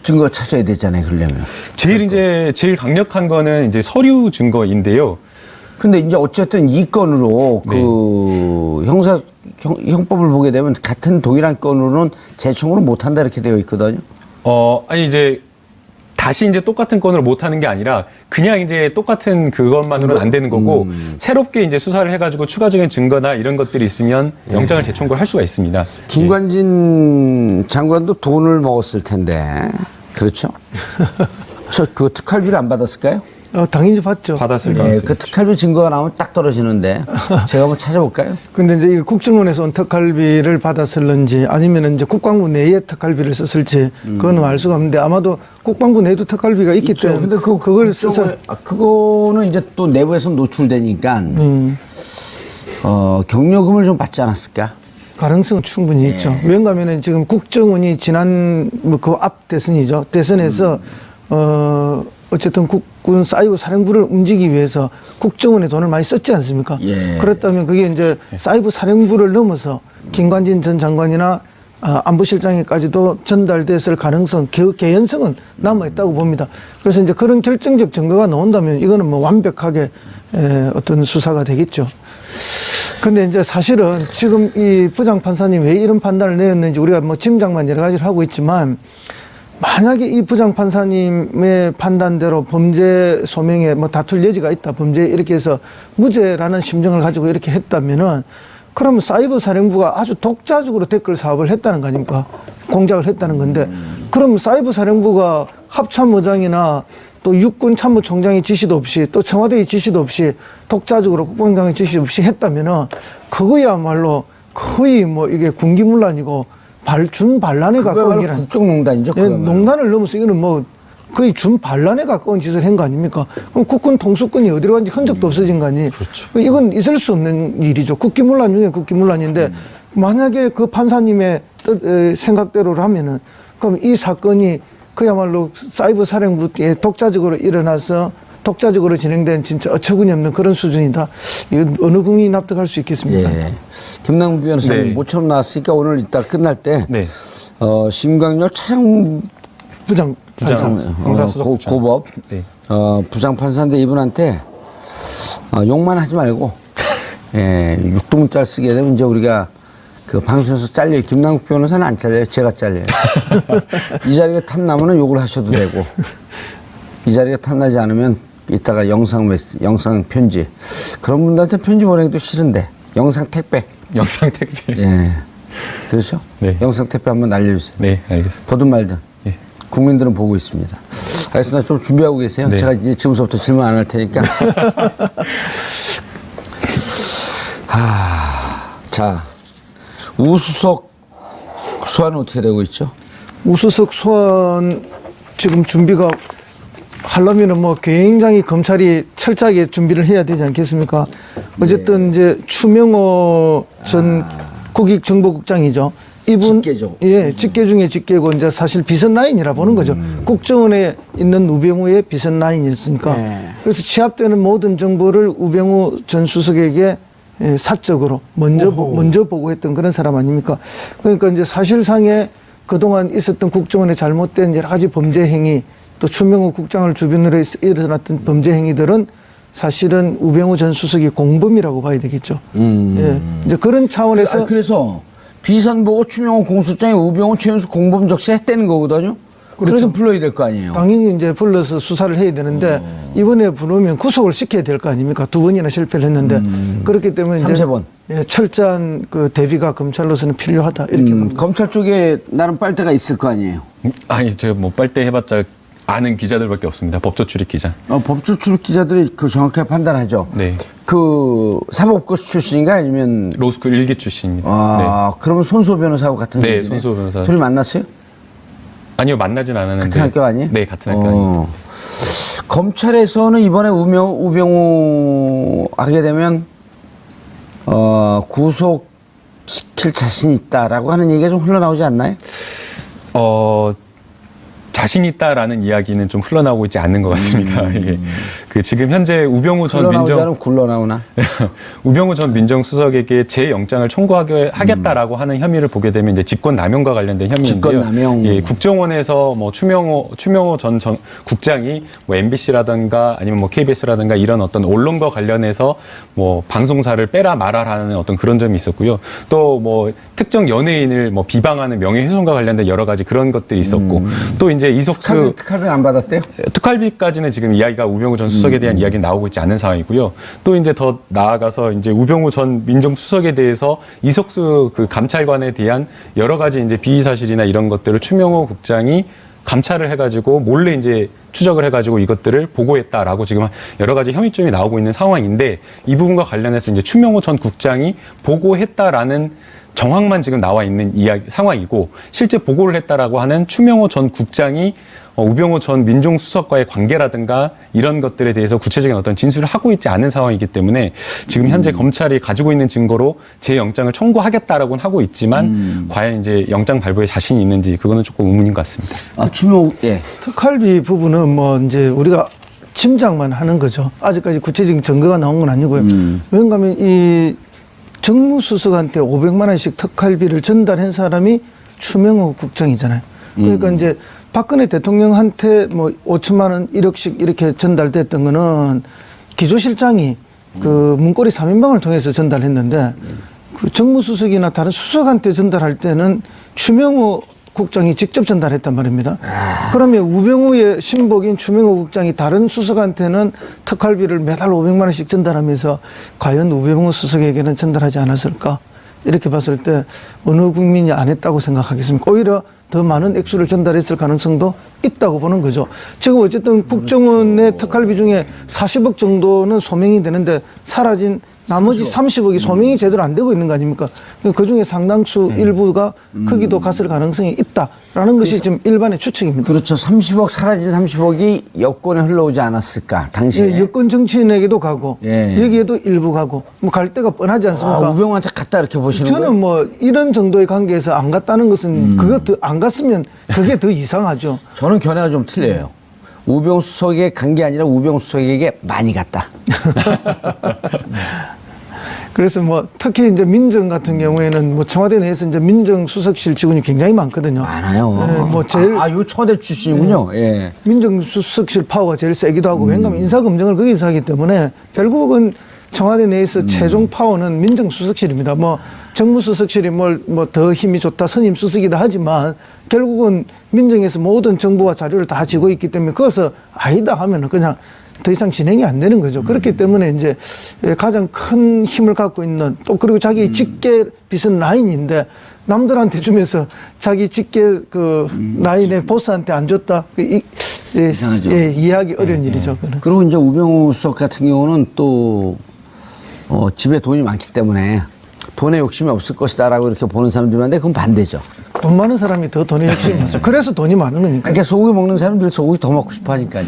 증거 찾아야 되잖아요, 그러려면. 제일 강력한 거는 이제 서류 증거인데요. 근데 이제 어쨌든 이 건으로 네. 그 형법을 보게 되면 같은 동일한 건으로는 재청구를 못 한다 이렇게 되어 있거든요. 아니 이제 다시 이제 똑같은 건을 못 하는 게 아니라 그냥 이제 똑같은 그것만으로는 안 되는 거고 새롭게 이제 수사를 해가지고 추가적인 증거나 이런 것들이 있으면 영장을 재청구를 할 수가 있습니다. 김관진 장관도 돈을 먹었을 텐데, 그렇죠? 저 그 특활비를 안 받았을까요? 당연히 봤죠. 받았을 예, 가능성이 그 특활비 증거가 나오면 딱 떨어지는데 제가 한번 찾아볼까요? 근데 이제 이 국정원에서 온 특활비를 받았을런지 아니면 이제 국방부 내에 특활비를 썼을지 그거는 알 수가 없는데, 아마도 국방부 내에도 특활비가 있기 있죠. 때문에 근데 그걸 써서 그거는 이제 또 내부에서 노출되니까 경력금을 좀 받지 않았을까? 가능성은 충분히 있죠. 왜냐하면 지금 국정원이 지난 그 앞 대선이죠. 대선에서 어쨌든 국군 사이버 사령부를 움직이기 위해서 국정원에 돈을 많이 썼지 않습니까? 예. 그렇다면 그게 이제 사이버 사령부를 넘어서 김관진 전 장관이나 안보실장에까지도 전달됐을 가능성, 개연성은 남아있다고 봅니다. 그래서 이제 그런 결정적 증거가 나온다면 이거는 뭐 완벽하게 어떤 수사가 되겠죠. 근데 이제 사실은 지금 이 부장판사님 왜 이런 판단을 내렸는지 우리가 뭐 짐작만 여러 가지를 하고 있지만, 만약에 이 부장판사님의 판단대로 범죄 소명에 뭐 다툴 여지가 있다, 범죄 이렇게 해서 무죄라는 심정을 가지고 이렇게 했다면은, 그러면 사이버 사령부가 아주 독자적으로 댓글 사업을 했다는 거 아닙니까? 공작을 했다는 건데, 그럼 사이버 사령부가 합참의장이나 또 육군 참모총장의 지시도 없이, 또 청와대의 지시도 없이 독자적으로 국방장의 지시 없이 했다면은 그거야말로 거의 뭐 이게 군기문란이고 준반란에 가까운 일 아닙니까? 국정농단이죠. 예, 농단을 넘어서 이거는 뭐 거의 준반란에 가까운 짓을 한 거 아닙니까? 그럼 국군 통수권이 어디로 간지 흔적도 없어진 거 아니? 그렇죠. 이건 있을 수 없는 일이죠. 국기문란 중에 국기문란인데, 만약에 그 판사님의 생각대로라면은, 그럼 이 사건이 그야말로 사이버 사령부에 독자적으로 일어나서 독자적으로 진행된 진짜 어처구니 없는 그런 수준이다. 이건 어느 국민이 납득할 수 있겠습니까? 예. 김남국 변호사님 네. 모처럼 나왔으니까 오늘 이따 끝날 때 네. 심광열 차장 형사수석부장. 고법 네. 부장판사인데 이분한테 욕만 하지 말고 육두문자를 쓰게 되면 이제 우리가 그 방송에서 잘려요. 김남국 변호사는 안 잘려요. 제가 잘려요. 이 자리가 탐나면 욕을 하셔도 되고, 이 자리가 탐나지 않으면 이따가 영상 편지, 그런 분들한테 편지 보내기도 싫은데 영상 택배. 영상 택배. 예. 그렇죠? 네. 영상 택배 한번 날려주세요. 네, 알겠습니다. 보든 말든. 예. 국민들은 보고 있습니다. 알겠습니다. 좀 준비하고 계세요. 네. 제가 이제 지금부터 질문 안 할 테니까. 자, 우수석 소환은 어떻게 되고 있죠? 우수석 소환 지금 준비가 하려면은 뭐 굉장히 검찰이 철저하게 준비를 해야 되지 않겠습니까? 어쨌든 이제 추명호 전 국익정보국장이죠. 이분 직계죠. 예, 직계 중에 직계고 이제 사실 비선 라인이라 보는 거죠. 국정원에 있는 우병우의 비선 라인이었으니까. 네. 그래서 취합되는 모든 정보를 우병우 전 수석에게 사적으로 먼저 보고했던 그런 사람 아닙니까? 그러니까 이제 사실상에 그동안 있었던 국정원의 잘못된 여러 가지 범죄 행위, 또 추명호 국장을 주변으로 일어났던 범죄 행위들은 사실은 우병우 전 수석이 공범이라고 봐야 되겠죠. 예. 이제 그런 차원에서 그래서 비선 보고 추명호 공소장에 우병우 최윤수 공범 적시했다는 거거든요. 그렇죠. 그래서 불러야 될 거 아니에요. 당연히 이제 불러서 수사를 해야 되는데 이번에 부르면 구속을 시켜야 될 거 아닙니까? 2번이나 실패를 했는데 그렇기 때문에 3-4번. 이제 철저한 그 대비가 검찰로서는 필요하다 이렇게 보는 거죠. 검찰 쪽에 나름 빨대가 있을 거 아니에요. 아니 제가 뭐 빨대 해봤자 아는 기자들밖에 없습니다. 법조 출입 기자. 법조 출입 기자들이 그 정확하게 판단하죠. 네. 그 사법고 출신인가 아니면 로스쿨 1기 출신입니다. 아 그러면 손수호 변호사하고 같은 네, 얘기네. 손수호 변호사. 둘이 만났어요? 아니요, 만나진 않았는데. 같은 학교 아니에요? 네, 같은 학교 아니에요. 검찰에서는 이번에 우병우 하게 되면 구속시킬 자신이 있다라고 하는 얘기가 좀 흘러나오지 않나요? 자신 있다라는 이야기는 좀 흘러나오고 있지 않는 것 같습니다. 예. 그 지금 현재 우병우 전 흘러나오지 민정 않으면 굴러나오나? 우병우 전 민정수석에게 재영장을 청구하겠다라고 하는 혐의를 보게 되면 이제 직권남용과 관련된 혐의인데요. 직권남용. 예, 국정원에서 뭐 추명호 전 국장이 뭐 MBC라든가 아니면 뭐 KBS라든가 이런 어떤 언론과 관련해서 뭐 방송사를 빼라 말아라는 어떤 그런 점이 있었고요. 또 뭐 특정 연예인을 뭐 비방하는 명예훼손과 관련된 여러 가지 그런 것들이 있었고 또 이제 이석수 특활비 안 받았대요? 특활비까지는 지금 이야기가 우병우 전 수석에 대한 이야기는 나오고 있지 않은 상황이고요. 또 이제 더 나아가서 이제 우병우 전 민정수석에 대해서 이석수 그 감찰관에 대한 여러 가지 이제 비위 사실이나 이런 것들을 추명호 국장이 감찰을 해가지고 몰래 이제 추적을 해가지고 이것들을 보고했다라고 지금 여러 가지 혐의점이 나오고 있는 상황인데 이 부분과 관련해서 이제 추명호 전 국장이 보고했다라는 정황만 지금 나와 있는 상황이고 실제 보고를 했다라고 하는 추명호 전 국장이 우병우 전 민정수석과의 관계라든가 이런 것들에 대해서 구체적인 어떤 진술을 하고 있지 않은 상황이기 때문에 지금 현재 검찰이 가지고 있는 증거로 재영장을 청구하겠다라고는 하고 있지만 과연 이제 영장 발부에 자신이 있는지 그거는 조금 의문인 것 같습니다. 추명호, 예. 특활비 부분은 뭐 이제 우리가 짐작만 하는 거죠. 아직까지 구체적인 증거가 나온 건 아니고요. 왜냐하면 이 정무수석한테 500만 원씩 특활비를 전달한 사람이 추명호 국장이잖아요. 그러니까 이제 박근혜 대통령한테 뭐 5천만 원, 1억씩 이렇게 전달됐던 거는 기조실장이 그 문고리 3인방을 통해서 전달했는데 그 정무수석이나 다른 수석한테 전달할 때는 추명호 국장이 직접 전달했단 말입니다. 그러면 우병우의 신복인 추명호 국장이 다른 수석한테는 특활비를 매달 500만 원씩 전달하면서 과연 우병우 수석에게는 전달하지 않았을까? 이렇게 봤을 때 어느 국민이 안 했다고 생각하겠습니까? 오히려 더 많은 액수를 전달했을 가능성도 있다고 보는 거죠. 지금 어쨌든 국정원의 특활비 중에 40억 정도는 소명이 되는데 사라진 나머지 30억이 소명이 제대로 안 되고 있는 거 아닙니까? 그 중에 상당수 일부가 크기도 갔을 가능성이 있다라는 것이 지금 일반의 추측입니다. 그렇죠. 30억, 사라진 30억이 여권에 흘러오지 않았을까, 당시에. 예, 여권 정치인에게도 가고, 예. 여기에도 일부 가고, 뭐 갈 데가 뻔하지 않습니까? 우병우한테 갔다 이렇게 보시는 거예요? 저는 뭐 이런 정도의 관계에서 안 갔다는 것은 그거 더 안 갔으면 그게 더 이상하죠. 저는 견해가 좀 틀려요. 우병우 수석에게 간 게 아니라 우병우 수석에게 많이 갔다. 그래서 뭐 특히 이제 민정 같은 경우에는 뭐 청와대 내에서 이제 민정수석실 직원이 굉장히 많거든요. 많아요. 네, 뭐 제일 요 청와대 출신이군요. 예. 민정수석실 파워가 제일 세기도 하고 왜냐하면 인사검증을 거기서 하기 때문에 결국은 청와대 내에서 최종 파워는 민정수석실입니다. 뭐 정무수석실이 뭐 더 힘이 좋다 선임수석이다 하지만 결국은 민정에서 모든 정보와 자료를 다 쥐고 있기 때문에 그것을 아니다 하면은 그냥 더 이상 진행이 안 되는 거죠. 그렇기 때문에 이제 가장 큰 힘을 갖고 있는 또 그리고 자기 직계 빚은 라인인데 남들한테 주면서 자기 직계 그 라인의 보스한테 안 줬다. 이상하죠. 이해하기 어려운 일이죠. 그는. 그리고 이제 우병우 수석 같은 경우는 또 집에 돈이 많기 때문에 돈에 욕심이 없을 것이다라고 이렇게 보는 사람들이 많은데 그건 반대죠. 돈 많은 사람이 더 돈에 욕심이 많죠. 그래서 돈이 많은 거니까. 그러니까 소고기 먹는 사람들 소고기 더 먹고 싶어 하니까요.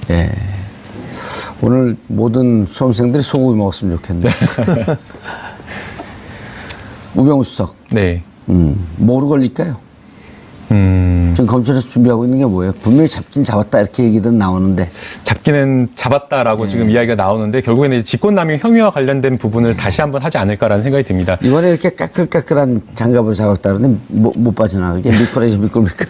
예. 오늘 모든 수험생들이 소고기 먹었으면 좋겠네. 우병우 수석. 네. 뭐로 걸릴까요? 지금 검찰에서 준비하고 있는 게 뭐예요? 분명히 잡긴 잡았다 이렇게 얘기든 나오는데. 잡기는 잡았다라고 지금 이야기가 나오는데 결국에는 이제 직권남용 혐의와 관련된 부분을 다시 한번 하지 않을까라는 생각이 듭니다. 이번에 이렇게 까끌까끌한 장갑을 잡았다 그러는데 못 빠져나가게 미끌해서 미끌미끌.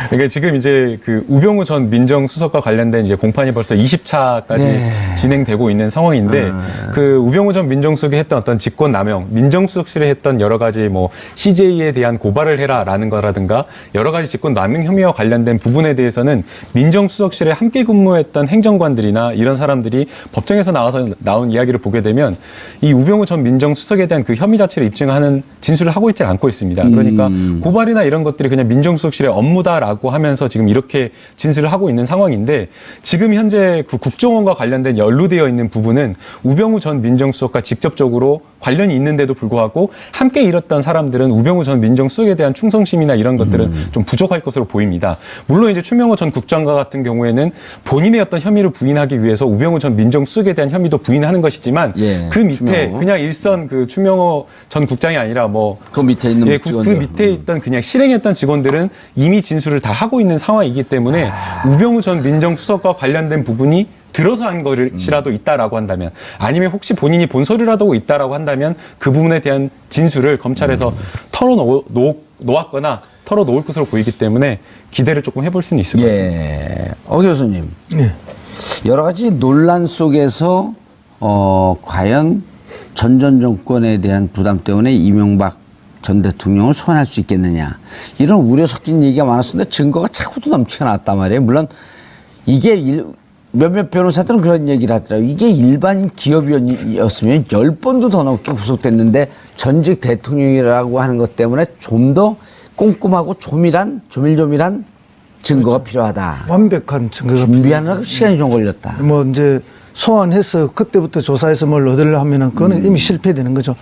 그러니까 지금 이제 그 우병우 전 민정수석과 관련된 이제 공판이 벌써 20차까지 진행되고 있는 상황인데 그 우병우 전 민정수석이 했던 어떤 직권남용, 민정수석실에 했던 여러 가지 뭐 CJ에 대한 고발을 해라라는 거라든가 여러 가지 직권남용 혐의와 관련된 부분에 대해서는 민정수석실에 함께 근무했던 행정관들이나 이런 사람들이 법정에서 나온 이야기를 보게 되면 이 우병우 전 민정수석에 대한 그 혐의 자체를 입증하는 진술을 하고 있지 않고 있습니다. 그러니까 고발이나 이런 것들이 그냥 민정수석실의 업무다라고 하면서 지금 이렇게 진술을 하고 있는 상황인데 지금 현재 그 국정원과 관련된 연루되어 있는 부분은 우병우 전 민정수석과 직접적으로 관련이 있는데도 불구하고 함께 일했던 사람들은 우병우 전 민정수석에 대한 충성심이나 이런 것들은 좀 부족할 것으로 보입니다. 물론 이제 추명호 전 국장과 같은 경우에는 본인의 어떤 혐의를 부인하기 위해서 우병우 전 민정수석에 대한 혐의도 부인하는 것이지만 그 밑에 추명호. 그냥 일선 그 추명호 전 국장이 아니라 뭐 그 밑에 있는 그 직원들. 밑에 있던 그냥 실행했던 직원들은 이미 진술을 다 하고 있는 상황이기 때문에 우병우 전 민정수석과 관련된 부분이 들어서 한 것이라도 있다라고 한다면 아니면 혹시 본인이 본소리라도 있다라고 한다면 그 부분에 대한 진술을 검찰에서 털어놓았거나 털어놓을 것으로 보이기 때문에 기대를 조금 해볼 수는 있을 것 같습니다. 교수님. 여러 가지 논란 속에서 과연 전 정권에 대한 부담 때문에 이명박 전 대통령을 소환할 수 있겠느냐 이런 우려 섞인 얘기가 많았었는데 증거가 자꾸도 넘치게 나왔단 말이에요. 물론 이게 몇몇 변호사들은 그런 얘기를 하더라고요. 이게 일반인 기업이었으면 10번도 더 넘게 구속됐는데 전직 대통령이라고 하는 것 때문에 좀 더 꼼꼼하고 조밀조밀한 증거가 필요하다. 완벽한 증거가 준비하느라고 시간이 좀 걸렸다. 뭐 이제 소환해서 그때부터 조사해서 뭘 얻으려 하면은 그거는 이미 실패되는 거죠.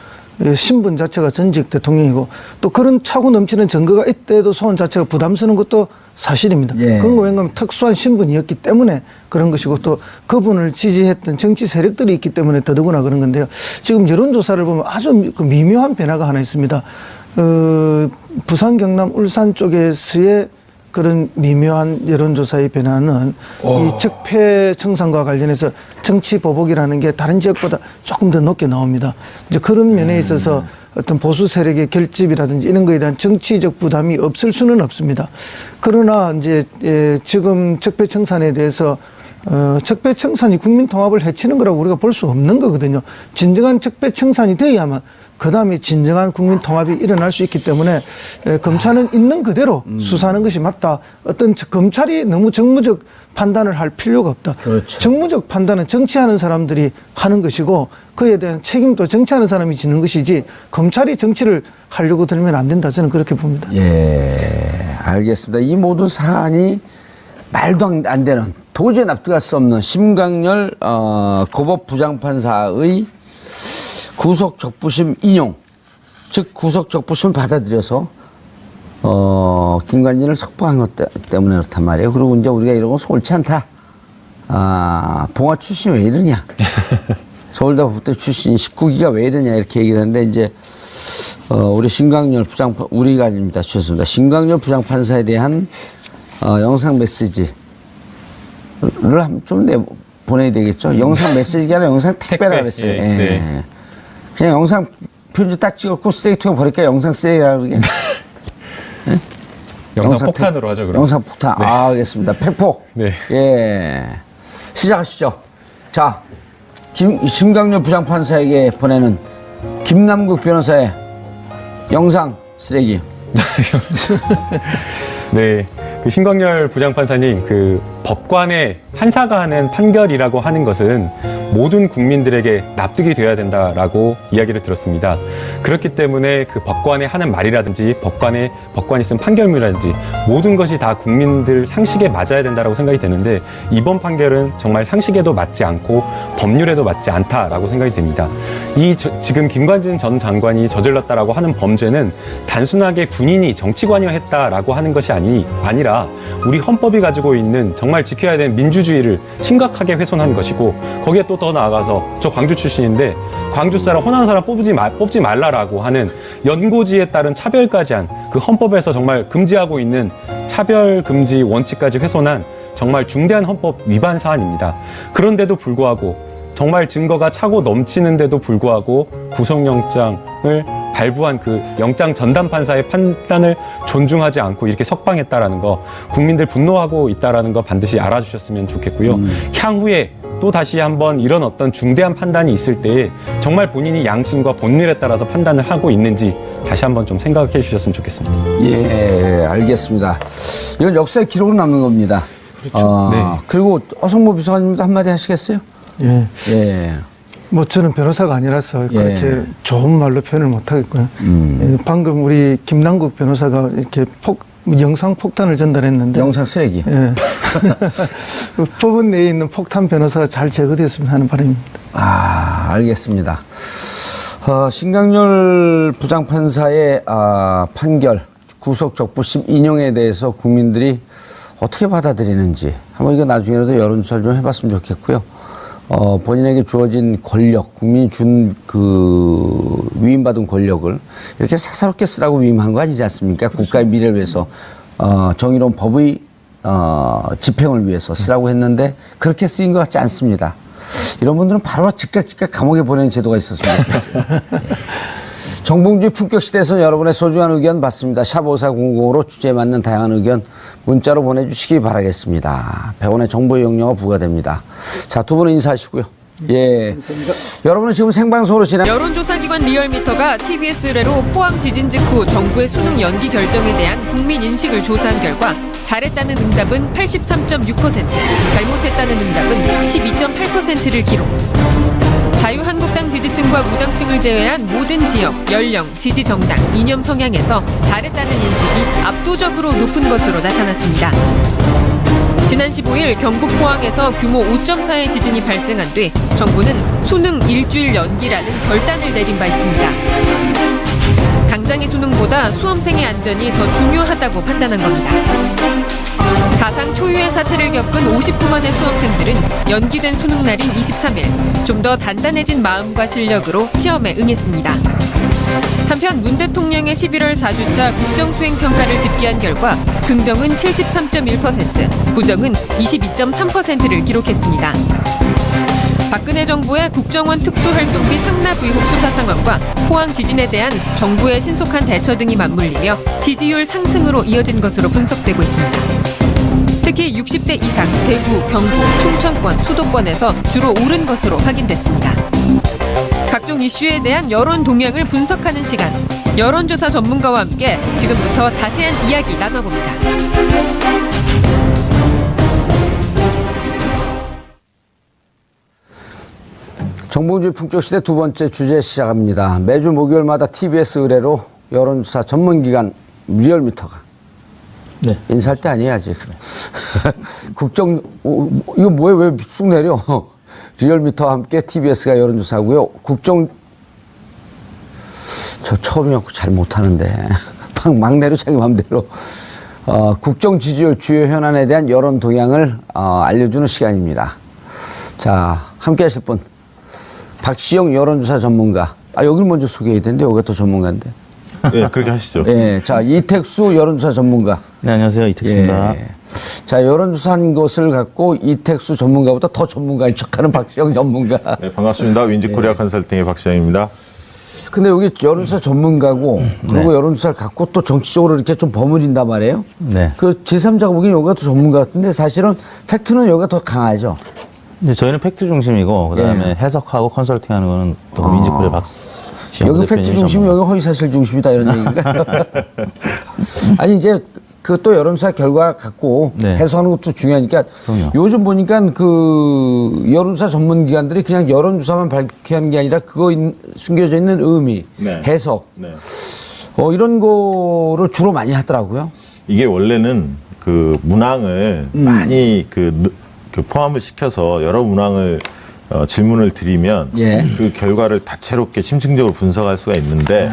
신분 자체가 전직 대통령이고 또 그런 차고 넘치는 증거가 이때도 소환 자체가 부담스러운 것도 사실입니다. 그건 왜냐하면 특수한 신분이었기 때문에 그런 것이고 또 그분을 지지했던 정치 세력들이 있기 때문에 더더구나 그런 건데요. 지금 여론조사를 보면 아주 그 미묘한 변화가 하나 있습니다. 부산, 경남, 울산 쪽에서의 그런 미묘한 여론조사의 변화는 이 적폐 청산과 관련해서 정치 보복이라는 게 다른 지역보다 조금 더 높게 나옵니다. 이제 그런 면에 있어서 어떤 보수 세력의 결집이라든지 이런 거에 대한 정치적 부담이 없을 수는 없습니다. 그러나 이제 지금 적폐 청산에 대해서 적폐 청산이 국민 통합을 해치는 거라고 우리가 볼 수 없는 거거든요. 진정한 적폐 청산이 돼야만 그 다음에 진정한 국민 통합이 일어날 수 있기 때문에 검찰은 있는 그대로 수사하는 것이 맞다. 어떤 검찰이 너무 정무적 판단을 할 필요가 없다. 그렇죠. 정무적 판단은 정치하는 사람들이 하는 것이고 그에 대한 책임도 정치하는 사람이 지는 것이지 검찰이 정치를 하려고 들면 안 된다. 저는 그렇게 봅니다. 알겠습니다. 이 모든 사안이 말도 안 되는 도저히 납득할 수 없는 심광열 고법 부장판사의 구속 적부심 인용, 즉 구속 적부심을 받아들여서 김관진을 석방한 것 때문에 그렇단 말이에요. 그리고 이제 우리가 이런 건 옳지 않다. 봉화 출신이 왜 이러냐? 서울대 법대 출신 19기가 왜 이러냐 이렇게 얘기를 하는데 이제 우리 신광열 부장판 우리가 아닙니다. 주셨습니다. 신광열 부장판사에 대한 영상 메시지를 좀 보내야 되겠죠. 영상 메시지가 아니라 영상 택배라 그랬어요. 네. 그냥 영상 편지 딱 찍었고 쓰레기 통에 버릴까? 영상 쓰레기라 그러게. 네? 영상 폭탄으로 하죠, 그럼. 영상 폭탄. 네. 알겠습니다. 팩폭. 네. 시작하시죠. 자, 심광열 부장판사에게 보내는 김남국 변호사의 영상 쓰레기. 네. 그 신광열 부장판사님, 그 법관의 판사가 하는 판결이라고 하는 것은 모든 국민들에게 납득이 돼야 된다라고 이야기를 들었습니다. 그렇기 때문에 그 법관의 하는 말이라든지 법관이 쓴 판결문이라든지 모든 것이 다 국민들 상식에 맞아야 된다라고 생각이 되는데 이번 판결은 정말 상식에도 맞지 않고 법률에도 맞지 않다라고 생각이 됩니다. 지금 김관진 전 장관이 저질렀다라고 하는 범죄는 단순하게 군인이 정치관여했다라고 하는 것이 아니라 우리 헌법이 가지고 있는 정말 지켜야 되는 민주주의를 심각하게 훼손한 것이고 거기에 또 더 나아가서 저 광주 출신인데 광주 사람 호남 사람 뽑지 말라라고 하는 연고지에 따른 차별까지 한 그 헌법에서 정말 금지하고 있는 차별 금지 원칙까지 훼손한 정말 중대한 헌법 위반 사안입니다. 그런데도 불구하고 정말 증거가 차고 넘치는데도 불구하고 구속영장을 발부한 그 영장 전담 판사의 판단을 존중하지 않고 이렇게 석방했다라는 거, 국민들 분노하고 있다라는 거 반드시 알아주셨으면 좋겠고요. 향후에 또 다시 한번 이런 어떤 중대한 판단이 있을 때에 정말 본인이 양심과 본율에 따라서 판단을 하고 있는지 다시 한번 좀 생각해 주셨으면 좋겠습니다. 예, 알겠습니다. 이건 역사의 기록으로 남는 겁니다. 그렇죠. 네. 그리고 어성모 비서관님도 한마디 하시겠어요? 예. 예. 뭐 저는 변호사가 아니라서 그렇게 예. 좋은 말로 표현을 못 하겠고요. 예, 방금 우리 김남국 변호사가 이렇게 영상 폭탄을 전달했는데 영상 쓰레기. 예. 그 법원 내에 있는 폭탄 변호사가 잘 제거되었으면 하는 바람입니다. 아, 알겠습니다. 신강렬 부장판사의 판결, 구속 적부심 인용에 대해서 국민들이 어떻게 받아들이는지 한번 이거 나중에라도 여론조사를 좀 해봤으면 좋겠고요. 본인에게 주어진 권력, 국민이 준 위임받은 권력을 이렇게 사사롭게 쓰라고 위임한 거 아니지 않습니까? 국가의 미래를 위해서, 정의로운 법의, 집행을 위해서 쓰라고 했는데 그렇게 쓰인 것 같지 않습니다. 이런 분들은 바로 즉각 감옥에 보내는 제도가 있었으면 좋겠어요. 정봉주의 품격 시대에서는 여러분의 소중한 의견 받습니다. 샵 5400으로 주제에 맞는 다양한 의견 문자로 보내주시기 바라겠습니다. 100원의 정보 이용료가 부과됩니다. 자, 두 분은 인사하시고요. 예. 여러분은 지금 생방송으로 여론조사기관 리얼미터가 TBS 의뢰로 포항 지진 직후 정부의 수능 연기 결정에 대한 국민 인식을 조사한 결과 잘했다는 응답은 83.6%, 잘못했다는 응답은 12.8%를 기록. 자유한국당 지지층과 무당층을 제외한 모든 지역, 연령, 지지 정당, 이념 성향에서 잘했다는 인식이 압도적으로 높은 것으로 나타났습니다. 지난 15일 경북 포항에서 규모 5.4의 지진이 발생한 뒤 정부는 수능 일주일 연기라는 결단을 내린 바 있습니다. 당장의 수능보다 수험생의 안전이 더 중요하다고 판단한 겁니다. 사상 초유의 사태를 겪은 50분 만의 수험생들은 연기된 수능 날인 23일 좀 더 단단해진 마음과 실력으로 시험에 응했습니다. 한편 문 대통령의 11월 4주차 국정수행평가를 집계한 결과 긍정은 73.1%, 부정은 22.3%를 기록했습니다. 박근혜 정부의 국정원 특수활동비 상납 의혹 수사 상황과 포항 지진에 대한 정부의 신속한 대처 등이 맞물리며 지지율 상승으로 이어진 것으로 분석되고 있습니다. 특히 60대 이상 대구, 경북, 충청권, 수도권에서 주로 오른 것으로 확인됐습니다. 각종 이슈에 대한 여론 동향을 분석하는 시간, 여론조사 전문가와 함께 지금부터 자세한 이야기 나눠봅니다. 정봉주의 품격시대 두 번째 주제 시작합니다. 매주 목요일마다 TBS 의뢰로 여론조사 전문기관 리얼미터가 네. 인사할 때 아니에요, 아직. 이거 뭐예요? 왜 쑥 내려? 리얼미터와 함께 TBS가 여론조사하고요. 저 처음이었고 잘 못하는데. 막 내려, 자기 맘대로. 국정 지지율 주요 현안에 대한 여론 동향을 알려주는 시간입니다. 자, 함께 하실 분. 박시영 여론조사 전문가. 여길 먼저 소개해야 되는데, 여기가 더 전문가인데. 네, 그렇게 하시죠. 예, 자, 이택수 여론조사 전문가. 네, 안녕하세요. 이택수입니다. 예. 자, 여론조사한 것을 갖고 이택수 전문가보다 더 전문가인 척하는 박시영 전문가. 네, 반갑습니다. 윈지코리아 컨설팅의 박시영입니다. 근데 여기 여론조사 전문가고, 그리고 여론조사를 갖고 또 정치적으로 이렇게 좀 버무진단 말이에요. 네. 그 제3자가 보기엔 여기가 더 전문가 같은데 사실은 팩트는 여기가 더 강하죠. 이제 저희는 팩트 중심이고, 그 다음에 해석하고 컨설팅 하는 거는 또 윈지코리아 박시영 여기 팩트 중심, 여기 허위사실 중심이다 이런 얘기인가? 아니 이제 그 또 여론조사 결과 갖고 네. 해석하는 것도 중요하니까 그럼요. 요즘 보니까 그 여론조사 전문기관들이 그냥 여론조사만 밝히는 게 아니라 숨겨져 있는 의미, 네. 해석 네. 이런 거를 주로 많이 하더라고요. 이게 원래는 그 문항을 많이 그 포함을 시켜서 여러 문항을 질문을 드리면 예. 그 결과를 다채롭게 심층적으로 분석할 수가 있는데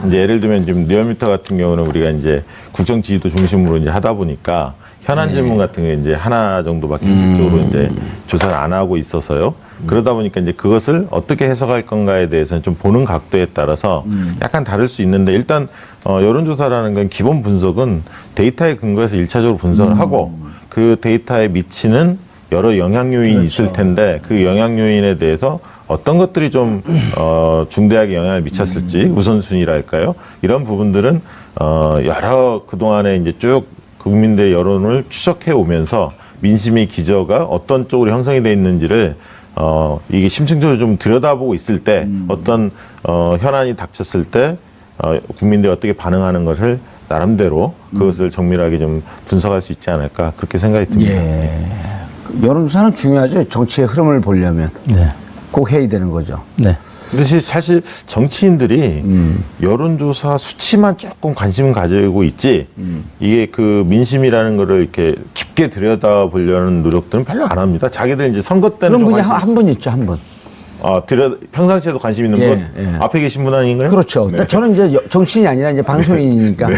이제 예를 들면 지금 리얼미터 같은 경우는 우리가 이제 국정 지지도 중심으로 이제 하다 보니까 현안 질문 같은 게 이제 하나 정도밖에 실적으로 이제 조사를 안 하고 있어서요. 그러다 보니까 이제 그것을 어떻게 해석할 건가에 대해서는 좀 보는 각도에 따라서 약간 다를 수 있는데 일단 여론조사라는 건 기본 분석은 데이터에 근거해서 일차적으로 분석을 하고 그 데이터에 미치는 여러 영향 요인이 있을 텐데 그 영향 요인에 대해서 어떤 것들이 좀 중대하게 영향을 미쳤을지 우선순위랄까요? 이런 부분들은 여러 그동안에 이제 쭉 국민들의 여론을 추적해 오면서 민심의 기저가 어떤 쪽으로 형성이 돼 있는지를 이게 심층적으로 좀 들여다보고 있을 때 어떤 현안이 닥쳤을 때 국민들이 어떻게 반응하는 것을 나름대로 그것을 정밀하게 좀 분석할 수 있지 않을까 그렇게 생각이 듭니다. 예. 여론조사는 중요하죠. 정치의 흐름을 보려면 네. 꼭 해야 되는 거죠. 네. 근데 사실 정치인들이 여론조사 수치만 조금 관심을 가지고 있지 이게 그 민심이라는 거를 이렇게 깊게 들여다보려는 노력들은 별로 안 합니다. 자기들 이제 선거 때는 그런 좀 분이 관심 한 분 있죠, 한 분. 평상시에도 관심 있는 분 앞에 계신 분 아닌가요? 그렇죠. 네. 저는 이제 정치인이 아니라 이제 방송인이니까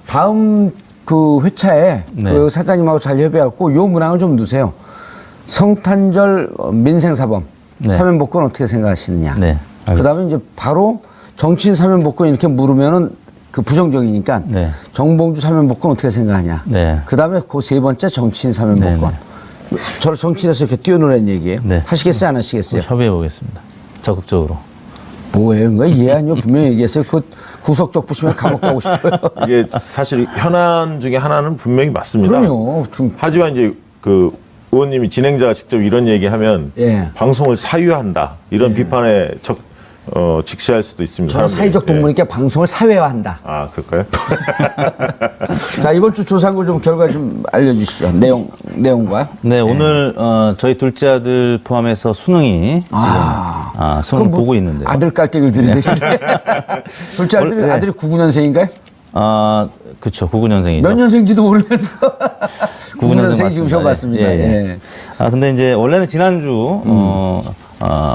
다음 그 회차에 네. 그 사장님하고 잘 협의하고 요 문항을 좀 넣으세요. 성탄절 민생사범 네. 사면복권 어떻게 생각하시느냐. 네. 그다음에 이제 바로 정치인 사면복권 이렇게 물으면은 그 부정적이니까 네. 정봉주 사면복권 어떻게 생각하냐. 네. 그다음에 그 세 번째 정치인 사면복권. 저를 정치인에서 이렇게 띄워놓으라는 얘기예요. 네. 하시겠어요, 안 하시겠어요? 협의해 보겠습니다. 적극적으로. 뭐예요? 그거 이해 아니요? 분명히 얘기했어요. 그 구석적 부시면 감옥 가고 싶어요. 이게 사실 현안 중에 하나는 분명히 맞습니다. 그럼요. 하지만 이제 그 의원님이 진행자가 직접 이런 얘기하면 예. 방송을 사유한다 이런 비판에 직시할 수도 있습니다. 저는 사회적 동물이니까 방송을 사회화한다. 아 그럴까요? 자, 이번 주 조사한 거 좀 결과 좀 알려주시죠. 내용과. 네, 오늘 저희 둘째 아들 포함해서 수능이 지금 수능 그럼 뭐 보고 있는데요. 아들 깔때기를 들이대시네. 둘째 아들이, 네. 아들이 99년생인가요? 그쵸. 99년생이죠. 몇 년생인지도 모르면서 99년생 지금 시험 맞습니다. 봤습니다. 예, 예. 예. 근데 이제 원래는 지난주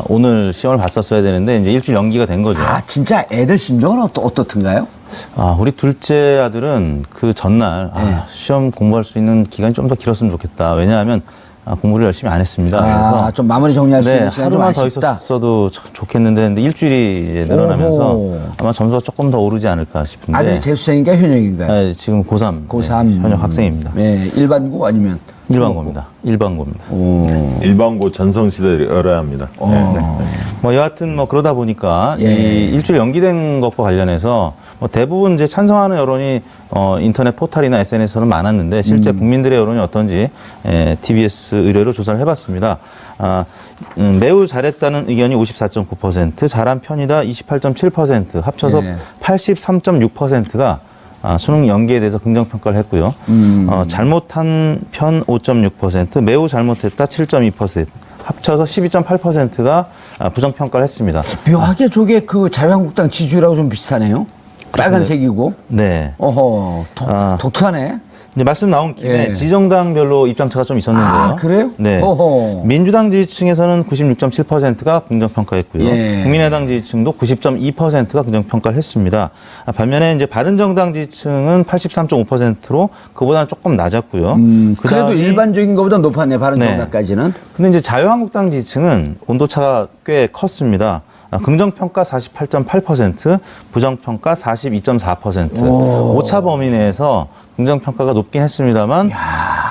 오늘 시험을 봤었어야 되는데 이제 일주일 연기가 된 거죠. 진짜 애들 심정은 어떻든가요? 우리 둘째 아들은 그 전날 시험 공부할 수 있는 기간이 좀 더 길었으면 좋겠다. 왜냐하면 공부를 열심히 안 했습니다. 그래서 좀 마무리 정리할 수 있는 시간 좀 하루만 더 아쉽다. 있었어도 좋겠는데 했는데 일주일이 이제 늘어나면서 오호. 아마 점수가 조금 더 오르지 않을까 싶은데. 아들이 재수생인가요? 현역인가요? 지금 고3. 고3. 현역 학생입니다. 네, 일반고 아니면? 일반고입니다. 일반고입니다. 일반고 전성시대를 열어야 합니다. 여하튼 그러다 보니까 예. 이 일주일 연기된 것과 관련해서 대부분 이제 찬성하는 여론이 인터넷 포털이나 SNS에서는 많았는데 실제 국민들의 여론이 어떤지 TBS 의뢰로 조사를 해봤습니다. 매우 잘했다는 의견이 54.9%, 잘한 편이다 28.7%, 합쳐서 83.6%가 수능 연기에 대해서 긍정평가를 했고요. 잘못한 편 5.6%, 매우 잘못했다 7.2%, 합쳐서 12.8%가 부정평가를 했습니다. 묘하게 저게 그 자유한국당 지지율하고 좀 비슷하네요. 빨간색이고. 네. 어허, 독특하네. 이제 말씀 나온 김에 예. 지정당별로 입장차가 좀 있었는데요. 그래요? 네. 어허. 민주당 지지층에서는 96.7%가 긍정평가했고요. 예. 국민의당 지지층도 90.2%가 긍정평가를 했습니다. 반면에 이제 바른정당 지지층은 83.5%로 그보다는 조금 낮았고요. 그래도 그다음이- 일반적인 것보다 높았네, 바른정당까지는. 근데 이제 자유한국당 지지층은 온도차가 꽤 컸습니다. 긍정평가 48.8%, 부정평가 42.4%. 오차 범위 내에서 긍정평가가 높긴 했습니다만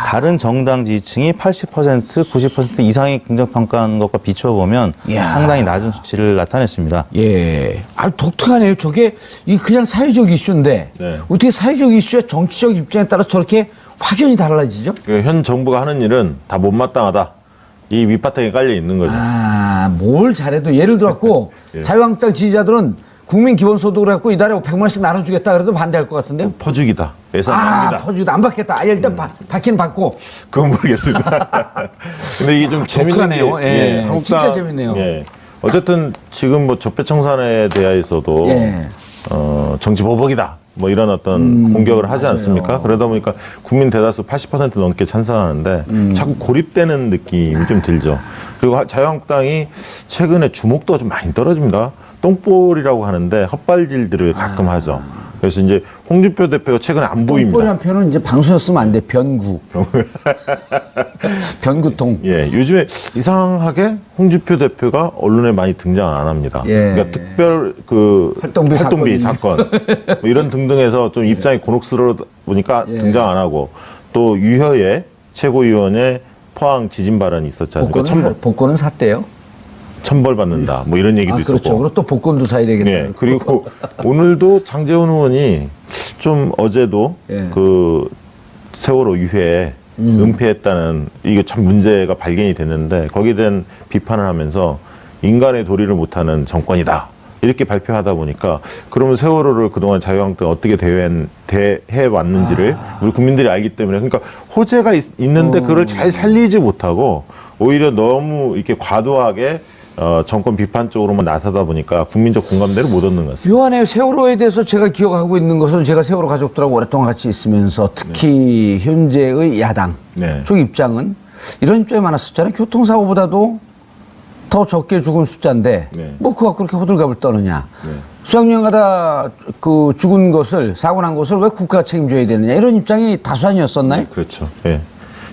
다른 정당 지지층이 80%, 90% 이상의 긍정평가한 것과 비춰보면 상당히 낮은 수치를 나타냈습니다. 예. 독특하네요. 저게 그냥 사회적 이슈인데 네. 어떻게 사회적 이슈와 정치적 입장에 따라 저렇게 확연히 달라지죠? 현 정부가 하는 일은 다 못마땅하다. 이 밑바탕에 깔려 있는 거죠. 뭘 잘해도 예를 들어갖고 예. 자유한국당 지지자들은 국민 기본소득을 갖고 이달에 100만원씩 나눠주겠다 그래도 반대할 것 같은데요? 퍼주기다. 예산 낭비다. 퍼주기도 안 받겠다. 일단 받기는 받고. 그건 모르겠습니다. 근데 이게 좀 재밌는 게 독특하네요. 예. 진짜 재밌네요. 예. 어쨌든 지금 적폐청산에 대하여서도 예. 정치 보복이다. 이런 어떤 공격을 하지 않습니까? 그러다 보니까 국민 대다수 80% 넘게 찬성하는데 자꾸 고립되는 느낌이 좀 들죠. 그리고 자유한국당이 최근에 주목도가 좀 많이 떨어집니다. 똥볼이라고 하는데 헛발질들을 가끔 하죠. 그래서 이제 홍준표 대표가 최근에 안 보입니다. 똥볼이란 표현은 이제 방송에 쓰면 안 돼. 변구. 변구통. 예, 요즘에 이상하게 홍준표 대표가 언론에 많이 등장 안 합니다. 예. 그러니까 특별 그 활동비 사건 뭐 이런 등등해서 좀 입장이 곤혹스러워 보니까 등장 안 하고 또 유효의 최고위원의 포항 지진 발언이 있었지 않습니까? 복권은 샀대요. 천벌 받는다. 뭐 이런 얘기도 있었고. 그렇죠. 그리고 또 복권도 사야 되겠다. 네. 그리고 오늘도 장제원 의원이 좀 어제도 그 세월호 유해에 은폐했다는 이게 참 문제가 발견이 됐는데 거기에 대한 비판을 하면서 인간의 도리를 못하는 정권이다. 이렇게 발표하다 보니까 그러면 세월호를 그동안 자유한국당 어떻게 대해 왔는지를 우리 국민들이 알기 때문에 그러니까 호재가 있는데 그걸 잘 살리지 못하고 오히려 너무 이렇게 과도하게 정권 비판 쪽으로만 나서다 보니까 국민적 공감대를 못 얻는 것 같습니다. 묘하네요. 세월호에 대해서 제가 기억하고 있는 것은 제가 세월호 가족들하고 오랫동안 같이 있으면서 특히 현재의 야당 쪽 입장은 이런 입장이 많았었잖아요. 교통사고보다도 더 적게 죽은 숫자인데 뭐 그거 그렇게 호들갑을 떠느냐. 수학여행 가다 그 죽은 것을 사고 난 것을 왜 국가가 책임져야 되느냐 이런 입장이 다수 아니었었나요? 네, 그렇죠. 예.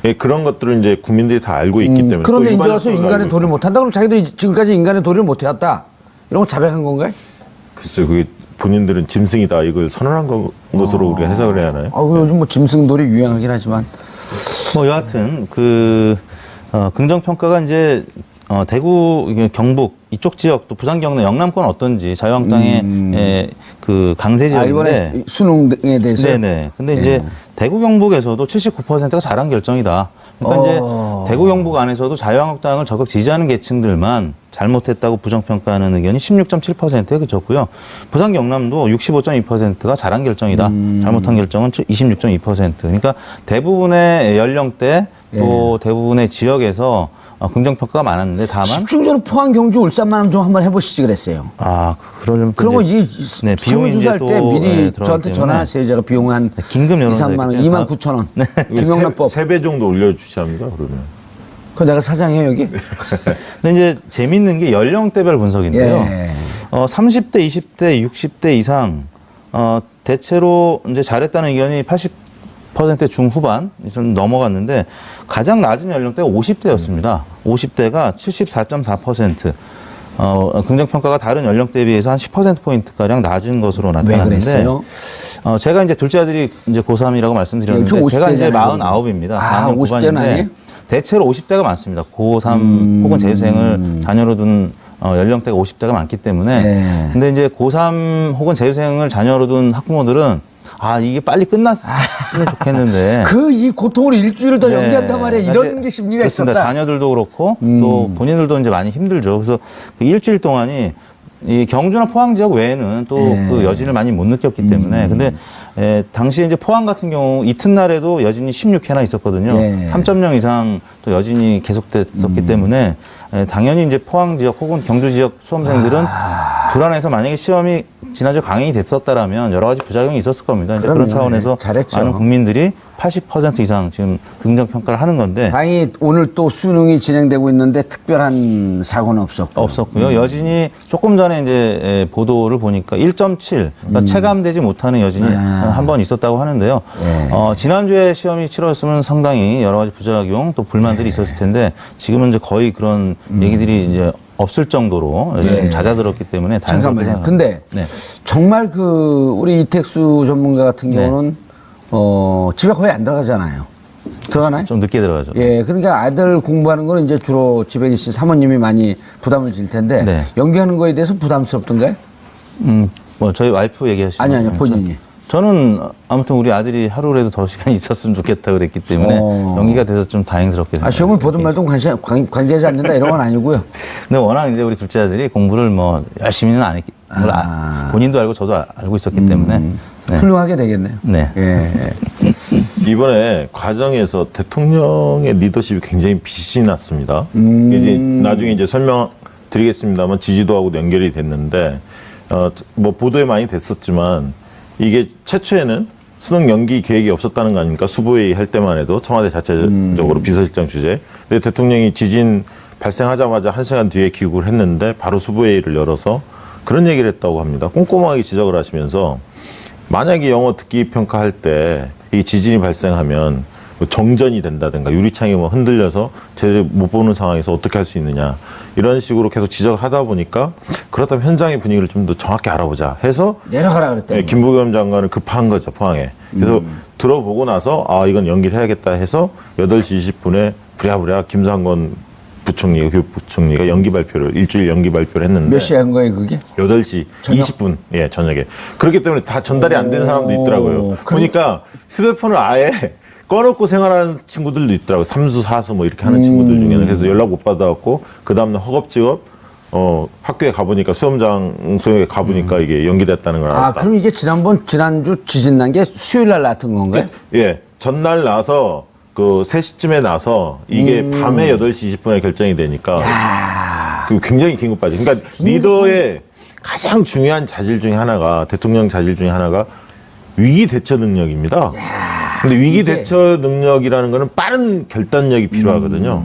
예, 그런 것들을 이제 국민들이 다 알고 있기 때문에. 그런데 이제 와서 인간의 도리를 못한다. 그럼 자기들이 지금까지 인간의 도리를 못해왔다. 이런 건 자백한 건가요? 글쎄요, 그게 본인들은 짐승이다 이걸 선언한 것으로 우리가 해석을 해야 하나요? 요즘 뭐 짐승돌이 유행하긴 하지만. 뭐 여하튼 긍정평가가 이제 대구, 경북 이쪽 지역 또 부산 경남 영남권 어떤지 자유한국당의 그 강세지역인데 이번에 수능에 대해서. 네네. 근데 이제 대구 경북에서도 79%가 잘한 결정이다. 그러니까 이제 대구 경북 안에서도 자유한국당을 적극 지지하는 계층들만 잘못했다고 부정평가하는 의견이 16.7%에 그쳤고요. 부산 경남도 65.2%가 잘한 결정이다. 잘못한 결정은 26.2%. 그러니까 대부분의 연령대 또 대부분의 지역에서 긍정평가가 많았는데 다만 집중적으로 포항, 경주, 울산만 좀 한번 해보시지 그랬어요. 그러려면 그러면 이 비용이 설문조사할 때 미리 저한테 전화하세요. 제가 비용 한 긴급 2, 3만 원, 2만 9천 원. 김영란법. 3배 정도 올려주셔야 합니다, 그러면. 그거 내가 사장이에요, 여기? 근데 이제 재밌는 게 연령대별 분석인데요. 30대, 20대, 60대 이상 대체로 이제 잘했다는 의견이 80% 중후반 좀 넘어갔는데 가장 낮은 연령대가 50대였습니다. 50대가 74.4%. 긍정평가가 다른 연령대에 비해서 한 10%포인트가량 낮은 것으로 나타났는데. 왜 그랬어요? 제가 이제 둘째 아들이 이제 고3이라고 말씀드렸는데 제가 이제 49입니다. 4학년 50대는 아니에요? 대체로 50대가 많습니다. 고3 혹은 재수생을 자녀로 둔 연령대가 50대가 많기 때문에. 근데 이제 고3 혹은 재수생을 자녀로 둔 학부모들은 이게 빨리 끝났으면 좋겠는데. 이 고통을 일주일 더 연기한단 말이에요. 이런 게 심리가 그렇습니다. 있었다. 자녀들도 그렇고 또 본인들도 이제 많이 힘들죠. 그래서 그 일주일 동안이 이 경주나 포항 지역 외에는 또 그 여진을 많이 못 느꼈기 때문에. 근데 당시에 이제 포항 같은 경우 이튿날에도 여진이 16회나 있었거든요. 3.0 이상 또 여진이 계속됐었기 때문에 당연히 이제 포항 지역 혹은 경주 지역 수험생들은 불안해서 만약에 시험이 지난주에 강행이 됐었다라면 여러 가지 부작용이 있었을 겁니다. 이제 그런 차원에서 잘했죠. 많은 국민들이 80% 이상 지금 긍정평가를 하는 건데. 다행히 오늘 또 수능이 진행되고 있는데 특별한 사고는 없었고요. 여진이 조금 전에 이제 보도를 보니까 1.7, 그러니까 체감되지 못하는 여진이 한 번 있었다고 하는데요. 지난주에 시험이 치러졌으면 상당히 여러 가지 부작용 또 불만들이 있었을 텐데 지금은 이제 거의 그런 얘기들이 이제 없을 정도로 좀 잦아들었기 때문에 잠깐만요. 근데 정말 우리 이택수 전문가 같은 경우는 집에 거의 안 들어가잖아요. 들어가나요? 좀 늦게 들어가죠. 그러니까 아들 공부하는 거는 이제 주로 집에 계신 사모님이 많이 부담을 질 텐데 연기하는 거에 대해서 부담스럽던가요? 뭐 저희 와이프 얘기하시는 아니요, 본인이. 저는 아무튼 우리 아들이 하루라도 더 시간이 있었으면 좋겠다 그랬기 때문에 연기가 돼서 좀 다행스럽게 생각합니다. 시험을 보든 말든 관계하지 않는다 이런 건 아니고요. 근데 워낙 이제 우리 둘째 아들이 공부를 뭐 열심히는 안 했기, 본인도 알고 저도 알고 있었기 때문에 훌륭하게 되겠네요. 이번에 과정에서 대통령의 리더십이 굉장히 빛이 났습니다. 이제 나중에 이제 설명드리겠습니다만 지지도하고도 연결이 됐는데 뭐 보도에 많이 됐었지만 이게 최초에는 수능 연기 계획이 없었다는 거 아닙니까? 수보회의 할 때만 해도 청와대 자체적으로 비서실장 주재. 근데 대통령이 지진 발생하자마자 1시간 뒤에 귀국을 했는데 바로 수보회의를 열어서 그런 얘기를 했다고 합니다. 꼼꼼하게 지적을 하시면서 만약에 영어 듣기 평가할 때 이 지진이 발생하면 뭐 정전이 된다든가 유리창이 뭐 흔들려서 제대로 못 보는 상황에서 어떻게 할 수 있느냐 이런 식으로 계속 지적하다 보니까 그렇다면 현장의 분위기를 좀 더 정확히 알아보자 해서 내려가라 그랬더니. 김부겸 장관을 급한 거죠, 포항에. 그래서 들어보고 나서 아 이건 연기를 해야겠다 해서 8시 20분에 부랴부랴 김상곤 부총리가 교육부총리가 연기 발표를 일주일 연기 발표를 했는데 몇 시에 한 거예요 그게? 8시 저녁? 20분 예 저녁에 그렇기 때문에 다 전달이 안 되는 사람도 있더라고요. 보니까 휴대폰을 아예 꺼놓고 생활하는 친구들도 있더라고요. 3수 4수 뭐 이렇게 하는 친구들 중에는. 그래서 연락 못 받아갖고 그 다음날 허겁지겁 학교에 가보니까 수험장소에 가보니까 이게 연기됐다는 걸 알았다. 아 그럼 이게 지난주 지진 난 게 수요일 날 났던 건가요? 예 전날 나서 그 3시쯤에 나서 이게 밤에 8시 20분에 결정이 되니까 그 굉장히 긴급하지. 그러니까 리더의 가장 중요한 자질 중에 하나가 대통령 자질 중에 하나가 위기 대처 능력입니다. 근데 위기 대처 능력이라는 거는 빠른 결단력이 필요하거든요.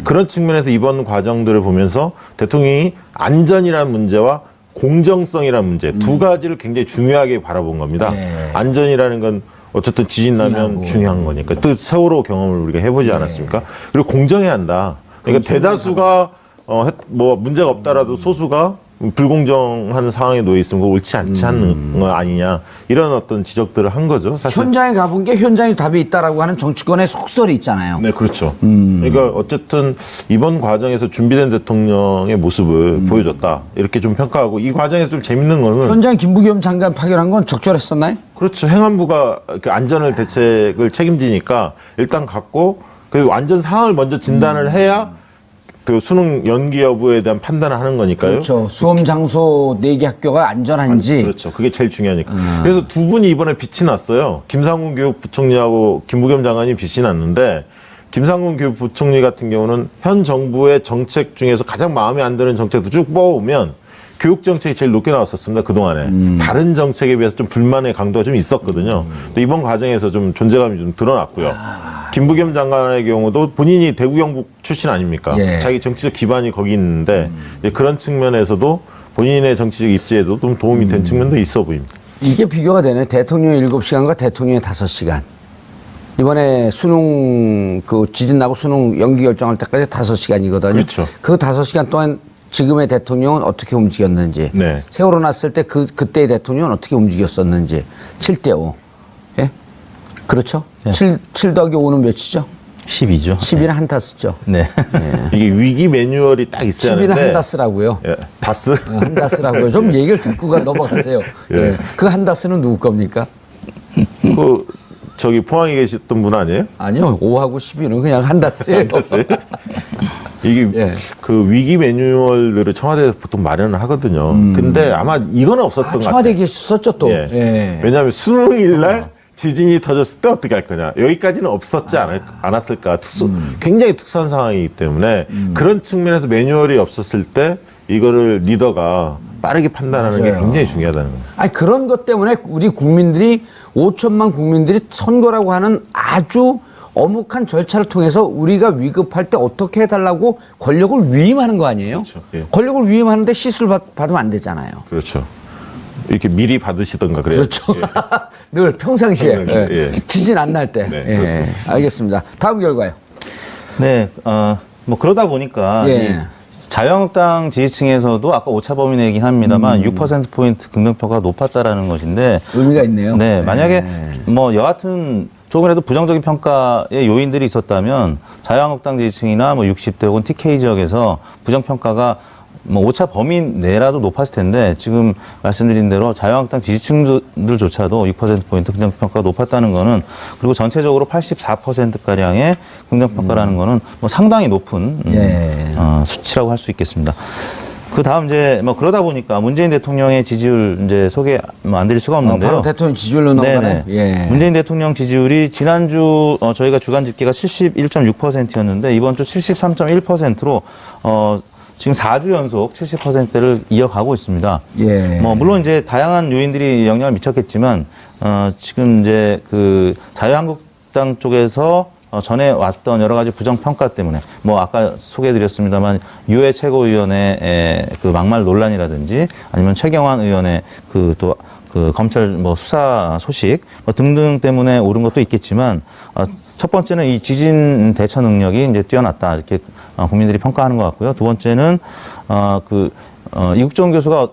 그런 측면에서 이번 과정들을 보면서 대통령이 안전이라는 문제와 공정성이라는 문제 두 가지를 굉장히 중요하게 바라본 겁니다. 안전이라는 건 어쨌든 지진 나면 중요한 거니까. 또 세월호 경험을 우리가 해보지 않았습니까? 그리고 공정해야 한다. 그러니까 대다수가 뭐 문제가 없다라도 소수가 불공정한 상황에 놓여 있으면 그거 옳지 않지 않는 거 아니냐 이런 어떤 지적들을 한 거죠. 사실. 현장에 가본 게 현장에 답이 있다라고 하는 정치권의 속설이 있잖아요. 네, 그렇죠. 그러니까 어쨌든 이번 과정에서 준비된 대통령의 모습을 보여줬다 이렇게 좀 평가하고 이 과정에서 좀 재밌는 거는 현장 김부겸 장관 파견한 건 적절했었나요? 그렇죠. 행안부가 그 안전을 대책을 책임지니까 일단 갔고 그 안전 상황을 먼저 진단을 해야 그 수능 연기 여부에 대한 판단을 하는 거니까요. 그렇죠. 수험 장소 4개 학교가 안전한지. 그렇죠. 그게 제일 중요하니까. 그래서 두 분이 이번에 빛이 났어요. 김상곤 교육부총리하고 김부겸 장관이 빛이 났는데 김상곤 교육부총리 같은 경우는 현 정부의 정책 중에서 가장 마음에 안 드는 정책도 쭉 뽑아오면 교육 정책이 제일 높게 나왔었습니다. 그동안에. 다른 정책에 비해서 좀 불만의 강도가 좀 있었거든요. 또 이번 과정에서 좀 존재감이 좀 드러났고요. 김부겸 장관의 경우도 본인이 대구 경북 출신 아닙니까? 예. 자기 정치적 기반이 거기 있는데 이제 그런 측면에서도 본인의 정치적 입지에도 좀 도움이 된 측면도 있어 보입니다. 이게 비교가 되네. 대통령의 7시간과 대통령의 5시간. 이번에 수능 그 지진 나고 수능 연기 결정할 때까지 5시간이거든요. 그렇죠. 그 5시간 동안 지금의 대통령은 어떻게 움직였는지, 네. 세월호 났을 때 그때의 대통령은 어떻게 움직였었는지, 7대5. 예? 그렇죠? 네. 7 더하기 5는 몇이죠? 12죠. 10이는 한다스죠. 네. 이게 위기 매뉴얼이 딱 있어야 10이는 하는데 한다스라고요. 예, 다스? 한다스라고요. 좀 얘기를 듣고 넘어가세요. 예. 예. 그 한다스는 누구 겁니까? 그 저기 포항에 계셨던 분 아니에요? 아니요. 5하고 12는 그냥 한다스예요. 다스? 이게 예. 그 위기 매뉴얼들을 청와대에서 보통 마련을 하거든요. 근데 아마 이건 없었던 것 청와대에 같아요. 계셨었죠 또. 예. 예. 왜냐하면 수능일날 지진이 터졌을 때 어떻게 할 거냐. 여기까지는 없었지 않았을까. 굉장히 특수한 상황이기 때문에 그런 측면에서 매뉴얼이 없었을 때 이거를 리더가 빠르게 판단하는 게 맞아요. 굉장히 중요하다는 거예요. 아니 그런 것 때문에 우리 국민들이 5천만 국민들이 선거라고 하는 아주 어묵한 절차를 통해서 우리가 위급할 때 어떻게 해달라고 권력을 위임하는 거 아니에요? 그렇죠. 예. 권력을 위임하는데 시술 받으면 안 되잖아요. 그렇죠. 이렇게 미리 받으시던가 그래요. 그렇죠. 예. 늘 평상시에 평상시에, 예. 예. 지진 안 날 때. 네, 예. 그렇습니다. 알겠습니다. 다음 결과요. 네, 뭐 그러다 보니까 예. 이 자유한국당 지지층에서도 아까 오차 범위 내긴 합니다만 6%포인트 긍정평가가 높았다라는 것인데 의미가 있네요. 네, 만약에 뭐 여하튼 조금이라도 부정적인 평가의 요인들이 있었다면 자유한국당 지지층이나 뭐 60대 혹은 TK 지역에서 부정평가가 뭐 오차 범위 내라도 높았을 텐데 지금 말씀드린 대로 자유한국당 지지층들조차도 6%포인트 긍정평가가 높았다는 거는 그리고 전체적으로 84%가량의 긍정평가라는 거는 뭐 상당히 높은 수치라고 할 수 있겠습니다. 그 다음 이제 뭐 그러다 보니까 문재인 대통령의 지지율 이제 소개 안 드릴 수가 없는데요. 바로 대통령 지지율로 넘어가네. 예. 문재인 대통령 지지율이 지난주 저희가 주간 집계가 71.6%였는데 이번 주 73.1%로 지금 4주 연속 70%를 이어가고 있습니다. 예. 뭐 물론 이제 다양한 요인들이 영향을 미쳤겠지만 지금 이제 그 자유한국당 쪽에서 전에 왔던 여러 가지 부정평가 때문에 뭐 아까 소개해드렸습니다만 유해 최고위원회 그 막말 논란이라든지 아니면 최경환 의원의 그 검찰 뭐 수사 소식 뭐 등등 때문에 오른 것도 있겠지만 첫 번째는 이 지진 대처 능력이 이제 뛰어났다 이렇게 국민들이 평가하는 것 같고요. 두 번째는 이국종 교수가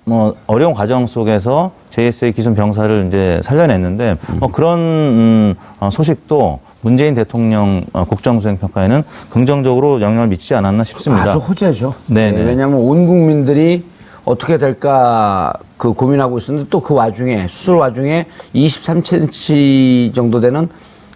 뭐 어려운 과정 속에서 JSA 기순 병사를 이제 살려냈는데 그런 소식도 문재인 대통령 국정수행 평가에는 긍정적으로 영향을 미치지 않았나 싶습니다. 아주 호재죠. 네, 네, 왜냐하면 온 국민들이 어떻게 될까 그 고민하고 있었는데 또 그 와중에 수술 와중에 23cm 정도 되는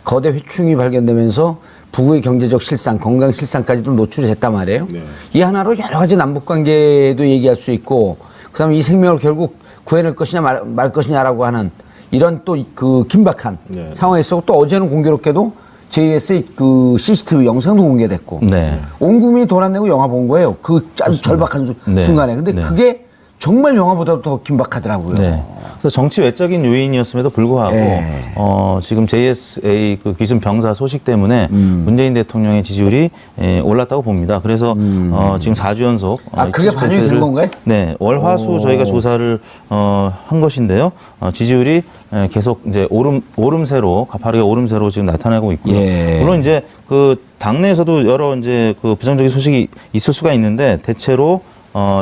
거대 회충이 발견되면서 부부의 경제적 실상, 건강 실상까지도 노출이 됐단 말이에요. 네. 이 하나로 여러 가지 남북 관계도 얘기할 수 있고, 그다음에 이 생명을 결국 구해낼 것이냐 말 것이냐라고 하는 이런 또 그 긴박한 네. 상황에서 또 어제는 공교롭게도 JS의 그 CCTV 영상도 공개됐고, 네. 온 국민이 돈 안 내고 영화 본 거예요. 그 아주 절박한 네. 순간에. 근데 네. 그게 정말 영화보다도 더 긴박하더라고요. 네. 그래서 정치 외적인 요인이었음에도 불구하고 지금 JSA 그 기순 병사 소식 때문에 문재인 대통령의 지지율이 올랐다고 봅니다. 그래서 지금 4주 연속 그게 반영이 된 건가요? 네, 월화수 저희가 조사를 한 것인데요. 지지율이 계속 이제 오름세로 가파르게 오름세로 지금 나타나고 있고요. 물론 이제 그 당내에서도 여러 이제 그 부정적인 소식이 있을 수가 있는데 대체로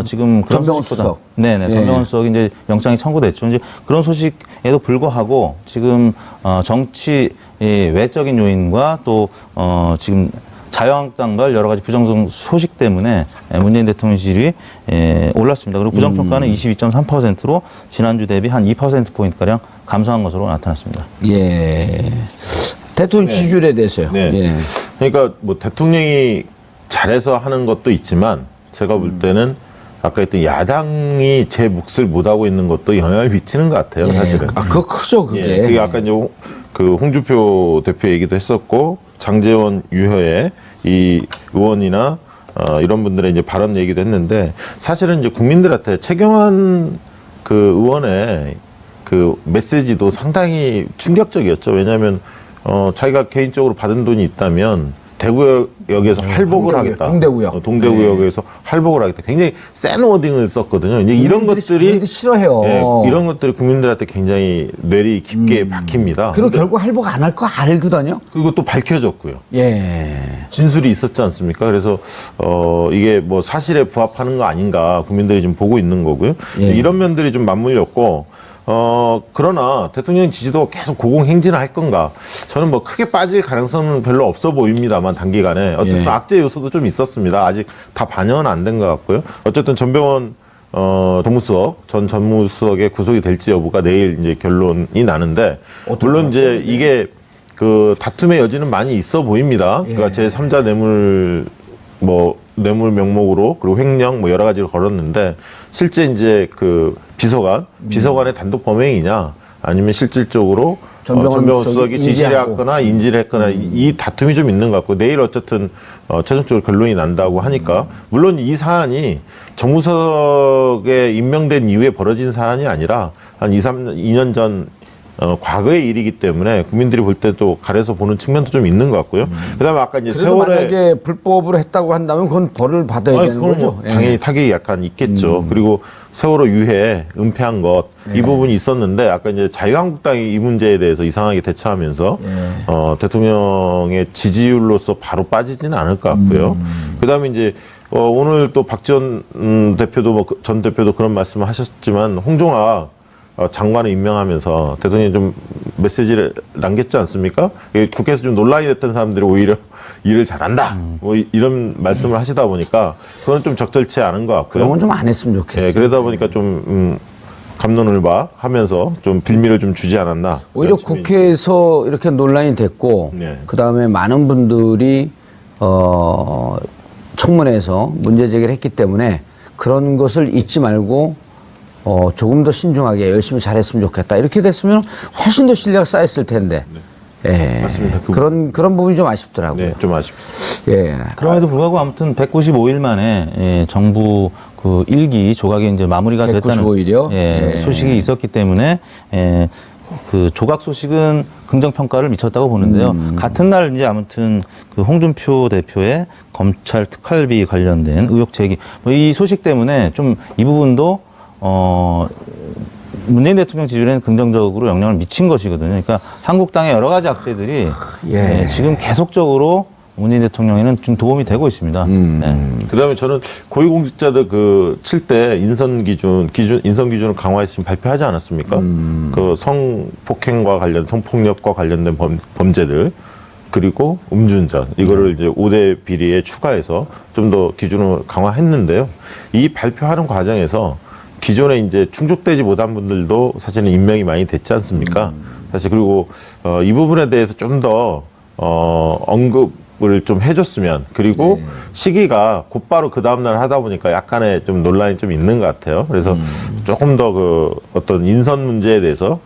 지금 그런 전병헌 소식보다 수석. 네네, 전병헌 수석이 이제 영장이 청구됐죠. 이제 그런 소식에도 불구하고 지금 정치 외적인 요인과 또 지금 자유한국당과 여러 가지 부정적 소식 때문에 문재인 대통령 지지율이 올랐습니다. 그리고 부정평가는 22.3%로 지난주 대비 한 2%포인트가량 감소한 것으로 나타났습니다. 예. 대통령 지지율에 대해서요. 네. 예. 그러니까 뭐 대통령이 잘해서 하는 것도 있지만 제가 볼 때는 아까 했던 야당이 제 몫을 못하고 있는 것도 영향을 미치는 것 같아요, 사실은. 그거 크죠, 그게. 예, 그게 아까 이제 그 홍준표 대표 얘기도 했었고, 장제원 유효의 이 의원이나 이런 분들의 이제 발언 얘기도 했는데, 사실은 이제 국민들한테 최경환 그 의원의 그 메시지도 상당히 충격적이었죠. 왜냐하면 자기가 개인적으로 받은 돈이 있다면 대구역에서 할복을 하겠다. 동대구역. 동대구역에서 할복을 하겠다. 굉장히 센 워딩을 썼거든요. 이제 이런 것들이 싫어해요. 예, 이런 것들이 국민들한테 굉장히 뇌리 깊게 박힙니다. 그리고 결국 할복 안 할 거 알거든요. 그리고 또 밝혀졌고요. 예. 진술이 있었지 않습니까? 그래서 이게 뭐 사실에 부합하는 거 아닌가 국민들이 좀 보고 있는 거고요. 이런 면들이 좀 맞물렸고. 그러나 대통령 지지도가 계속 고공행진을 할 건가? 저는 뭐 크게 빠질 가능성은 별로 없어 보입니다만 단기간에 어쨌든 악재 요소도 좀 있었습니다. 아직 다 반영은 안 된 것 같고요. 어쨌든 전병헌 전 전무수석의 구속이 될지 여부가 내일 이제 결론이 나는데 물론 이제 이게 그 다툼의 여지는 많이 있어 보입니다. 그러니까 제3자 뇌물 명목으로 그리고 횡령 뭐 여러 가지를 걸었는데 실제 이제 그 비서관의 단독 범행이냐 아니면 실질적으로 전병헌 수석이 지시를 했거나 인지를 했거나 이 다툼이 좀 있는 것 같고 내일 어쨌든 최종적으로 결론이 난다고 하니까 물론 이 사안이 정무석에 임명된 이후에 벌어진 사안이 아니라 한 2년 전 과거의 일이기 때문에 국민들이 볼 때도 가려서 보는 측면도 좀 있는 것 같고요. 그다음에 아까 이제 그래도 만약에 불법으로 했다고 한다면 그건 벌을 받아야 되는 거죠. 뭐 당연히 타격이 약간 있겠죠. 그리고 세월호 유해 은폐한 것 이 부분이 있었는데 아까 이제 자유한국당이 이 문제에 대해서 이상하게 대처하면서 대통령의 지지율로서 바로 빠지지는 않을 것 같고요. 그다음에 이제 오늘 또 박지원 대표도 전 대표도 그런 말씀을 하셨지만 홍종학 장관을 임명하면서 대통령이 좀 메시지를 남겼지 않습니까? 국회에서 좀 논란이 됐던 사람들이 오히려 일을 잘한다. 뭐 이런 말씀을 하시다 보니까 그건 좀 적절치 않은 것 같고요. 그런 건 좀 안 했으면 좋겠어요. 예, 그러다 보니까 좀 갑론을박하면서 좀 빌미를 좀 주지 않았나. 오히려 국회에서 이렇게 논란이 됐고 그다음에 많은 분들이 청문회에서 문제 제기를 했기 때문에 그런 것을 잊지 말고 조금 더 신중하게 열심히 잘했으면 좋겠다. 이렇게 됐으면 훨씬 더 신뢰가 쌓였을 텐데. 예. 맞습니다. 그런 부분이 좀 아쉽더라고요. 네, 좀 아쉽습니다. 예. 그럼에도 불구하고 아무튼 195일 만에 정부 그 1기 조각이 이제 마무리가 됐다는 195일이요? 소식이 있었기 때문에 그 조각 소식은 긍정 평가를 미쳤다고 보는데요. 같은 날 이제 아무튼 그 홍준표 대표의 검찰 특활비 관련된 의혹 제기 이 소식 때문에 좀 이 부분도 문재인 대통령 지지율에는 긍정적으로 영향을 미친 것이거든요. 그러니까 한국당의 여러 가지 악재들이 지금 계속적으로 문재인 대통령에는 좀 도움이 되고 있습니다. 그다음에 저는 고위공직자들 그 칠 때 인선 기준을 강화해서 지금 발표하지 않았습니까? 그 성폭행과 관련, 성폭력과 관련된 범죄들 그리고 음주운전 이거를 이제 5대 비리에 추가해서 좀 더 기준을 강화했는데요. 이 발표하는 과정에서 기존에 이제 충족되지 못한 분들도 사실은 임명이 많이 됐지 않습니까? 사실 그리고 이 부분에 대해서 좀 더 언급을 좀 해줬으면 그리고 시기가 곧바로 그 다음날 하다 보니까 약간의 좀 논란이 좀 있는 것 같아요. 그래서 조금 더 그 어떤 인선 문제에 대해서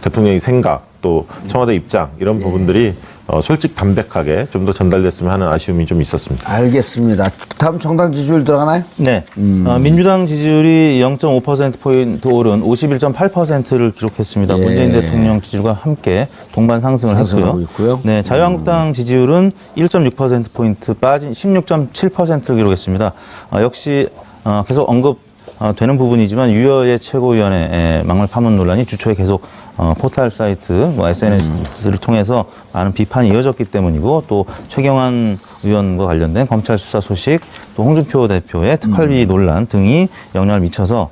대통령의 생각 또 청와대 입장 이런 부분들이 솔직 담백하게 좀 더 전달됐으면 하는 아쉬움이 좀 있었습니다. 알겠습니다. 다음 정당 지지율 들어가나요? 네. 민주당 지지율이 0.5%포인트 오른 51.8%를 기록했습니다. 문재인 대통령 지지율과 함께 동반 상승을 상승하고 했고요. 있고요. 네, 자유한국당 지지율은 1.6%포인트 빠진 16.7%를 기록했습니다. 역시 계속 언급되는 부분이지만 유여의 최고위원회 막말 파문 논란이 주초에 계속 포털 사이트, SNS를 통해서 많은 비판이 이어졌기 때문이고 또 최경환 의원과 관련된 검찰 수사 소식, 또 홍준표 대표의 특활비 논란 등이 영향을 미쳐서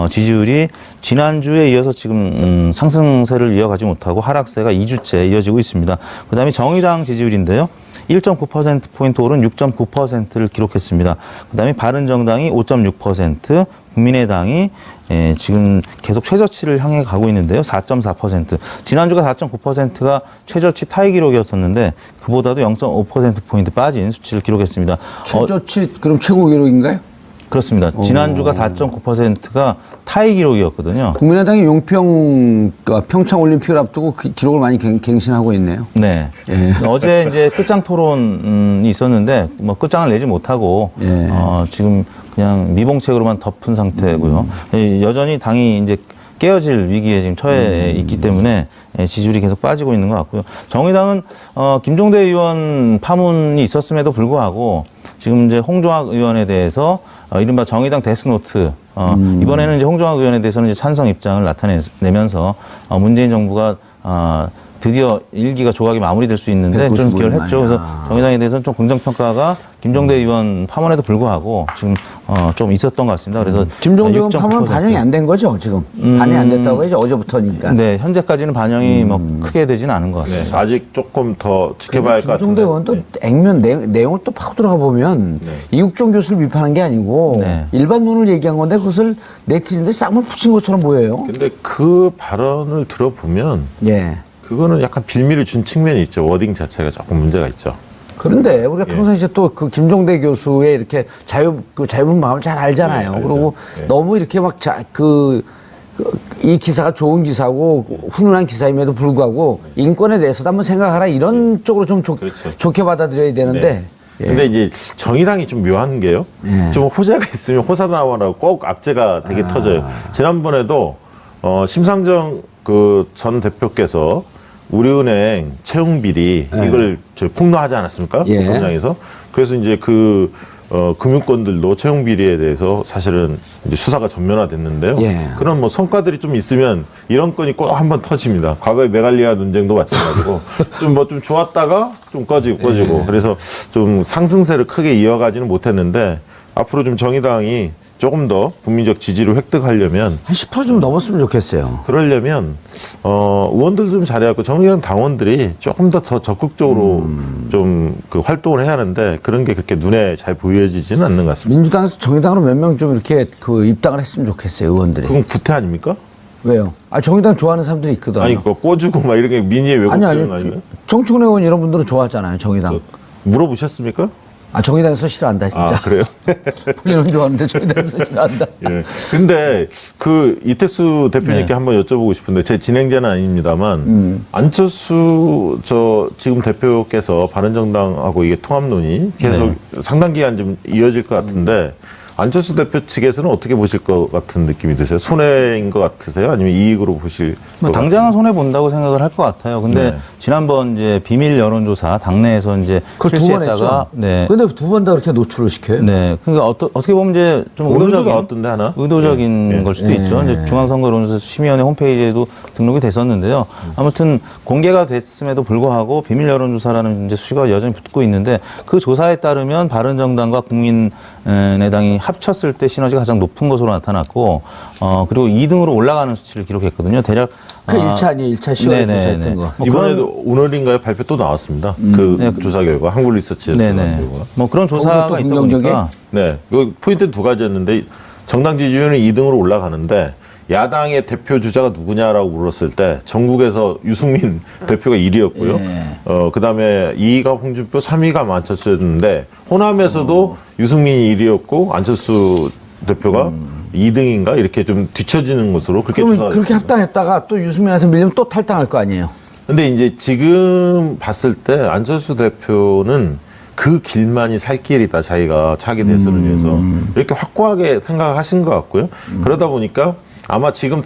지지율이 지난주에 이어서 지금 상승세를 이어가지 못하고 하락세가 2주째 이어지고 있습니다. 그다음에 정의당 지지율인데요. 1.9%포인트 오른 6.9%를 기록했습니다. 그다음에 바른정당이 5.6%, 국민의당이 지금 계속 최저치를 향해 가고 있는데요. 4.4%. 지난주가 4.9%가 최저치 타이 기록이었었는데 그보다도 0.5%포인트 빠진 수치를 기록했습니다. 최저치 그럼 최고 기록인가요? 그렇습니다. 지난주가 4.9%가 타이 기록이었거든요. 국민의당이 용평 평창 올림픽을 앞두고 그 기록을 많이 갱신하고 있네요. 네. 어제 이제 끝장 토론이 있었는데 뭐 끝장을 내지 못하고 지금 그냥 미봉책으로만 덮은 상태고요. 여전히 당이 이제 깨어질 위기에 지금 처해 있기 때문에 지지율이 계속 빠지고 있는 것 같고요. 정의당은 김종대 의원 파문이 있었음에도 불구하고 지금 이제 홍종학 의원에 대해서 이른바 정의당 데스노트 이번에는 이제 홍종학 의원에 대해서는 이제 찬성 입장을 나타내면서 문재인 정부가 드디어 1기가 조각이 마무리될 수 있는데 좀 기여를 했죠. 그래서 정의당에 대해서는 좀 긍정평가가 김종대 의원 파문에도 불구하고 지금 좀 있었던 것 같습니다. 그래서 김종대 의원 파문은 반영이 안 된 거죠, 지금? 반영이 안 됐다고 해야지, 어제부터니까. 네, 현재까지는 반영이 뭐 크게 되지는 않은 것 같습니다. 네, 아직 조금 더 지켜봐야 할 것 같은데. 김종대 의원도 액면 내용을 또 파고 들어가 보면 이국종 교수를 비판한 게 아니고 일반론을 얘기한 건데 그것을 네티즌들이 쌈을 붙인 것처럼 보여요. 근데 그 발언을 들어보면 그거는 약간 빌미를 준 측면이 있죠. 워딩 자체가 조금 문제가 있죠. 그런데 우리가 평상시에 또 그 김종대 교수의 이렇게 자유분 마음을 잘 알잖아요. 그리고 너무 이렇게 막 이 기사가 좋은 기사고 훈훈한 기사임에도 불구하고 인권에 대해서도 한번 생각하라 이런 쪽으로 좀 좋게 받아들여야 되는데. 근데 이제 정의당이 좀 묘한 게요. 좀 호재가 있으면 호사다마라고 꼭 악재가 되게 터져요. 지난번에도 심상정 그 전 대표께서 우리은행 채용 비리 이걸 폭로하지 않았습니까? 공장에서. 그래서 이제 그 금융권들도 채용 비리에 대해서 사실은 이제 수사가 전면화됐는데요. 그런 뭐 성과들이 좀 있으면 이런 건이 꼭 한번 터집니다. 과거의 메갈리아 논쟁도 마찬가지고 좀 좋았다가 좀 꺼지고 그래서 좀 상승세를 크게 이어가지는 못했는데 앞으로 좀 정의당이 조금 더 국민적 지지를 획득하려면 한 10% 좀 넘었으면 좋겠어요. 그러려면 의원들도 좀 잘해갖고 정의당 당원들이 조금 더 적극적으로 좀 그 활동을 해야 하는데 그런 게 그렇게 눈에 잘 보여지지는 않는 것 같습니다. 민주당에서 정의당으로 몇 명 좀 이렇게 그 입당을 했으면 좋겠어요, 의원들이. 그건 구태 아닙니까? 왜요? 정의당 좋아하는 사람들이 있거든요. 아니, 그거 꼬주고 막 이런 게 민의의 왜곡되는 거 아니에요? 정청래 의원 이런 분들은 좋아하잖아요, 정의당. 물어보셨습니까? 정의당에서 싫어한다, 진짜. 그래요? 본인은 좋아하는데 정의당에서 싫어한다. 근데 그 이택수 대표님께 한번 여쭤보고 싶은데 제 진행자는 아닙니다만 안철수 지금 대표께서 바른정당하고 이게 통합론이 계속 상당 기간 좀 이어질 것 같은데 안철수 대표 측에서는 어떻게 보실 것 같은 느낌이 드세요? 손해인 것 같으세요? 아니면 이익으로 보실 것 당장은 손해 본다고 생각을 할 것 같아요. 근데 네. 지난번 이제 비밀 여론조사 당내에서 이제 그걸 두 번 했죠. 실시했다가 네. 근데 두 번 다 그렇게 노출을 시켜요? 네. 그러니까 어떻게 보면 이제 좀 오늘도 의도적인 나왔던데 하나? 의도적인 예. 걸 수도 있죠. 이제 중앙선거 여론조사 심의위원회 홈페이지에도 등록이 됐었는데요. 아무튼 공개가 됐음에도 불구하고 비밀 여론조사라는 이제 수식어가 여전히 붙고 있는데 그 조사에 따르면 바른정당과 국민의당이 합쳤을 때 시너지가 가장 높은 것으로 나타났고 그리고 2등으로 올라가는 수치를 기록했거든요. 대략 그 1차 아니에요? 1차 10월에 조사했던 거. 이번에도 오늘인가요? 발표 또 나왔습니다. 그 조사 결과, 한국 리서치에서 나온 네네. 결과. 뭐 그런 조사가 또 있다 긍정적이에요? 보니까 네, 그 포인트는 두 가지였는데 정당 지지율은 2등으로 올라가는데 야당의 대표 주자가 누구냐라고 물었을 때 전국에서 유승민 대표가 1위였고요. 예. 그다음에 2위가 홍준표, 3위가 안철수였는데 호남에서도 유승민이 1위였고 안철수 대표가 2등인가 이렇게 좀 뒤처지는 것으로 그렇게 그러면 조사가 그렇게 됐습니다. 합당했다가 또 유승민한테 밀리면 또 탈당할 거 아니에요? 근데 이제 지금 봤을 때 안철수 대표는 그 길만이 살 길이다. 자기가 차기 대선을 위해서 이렇게 확고하게 생각하신 것 같고요. 그러다 보니까 아마 지금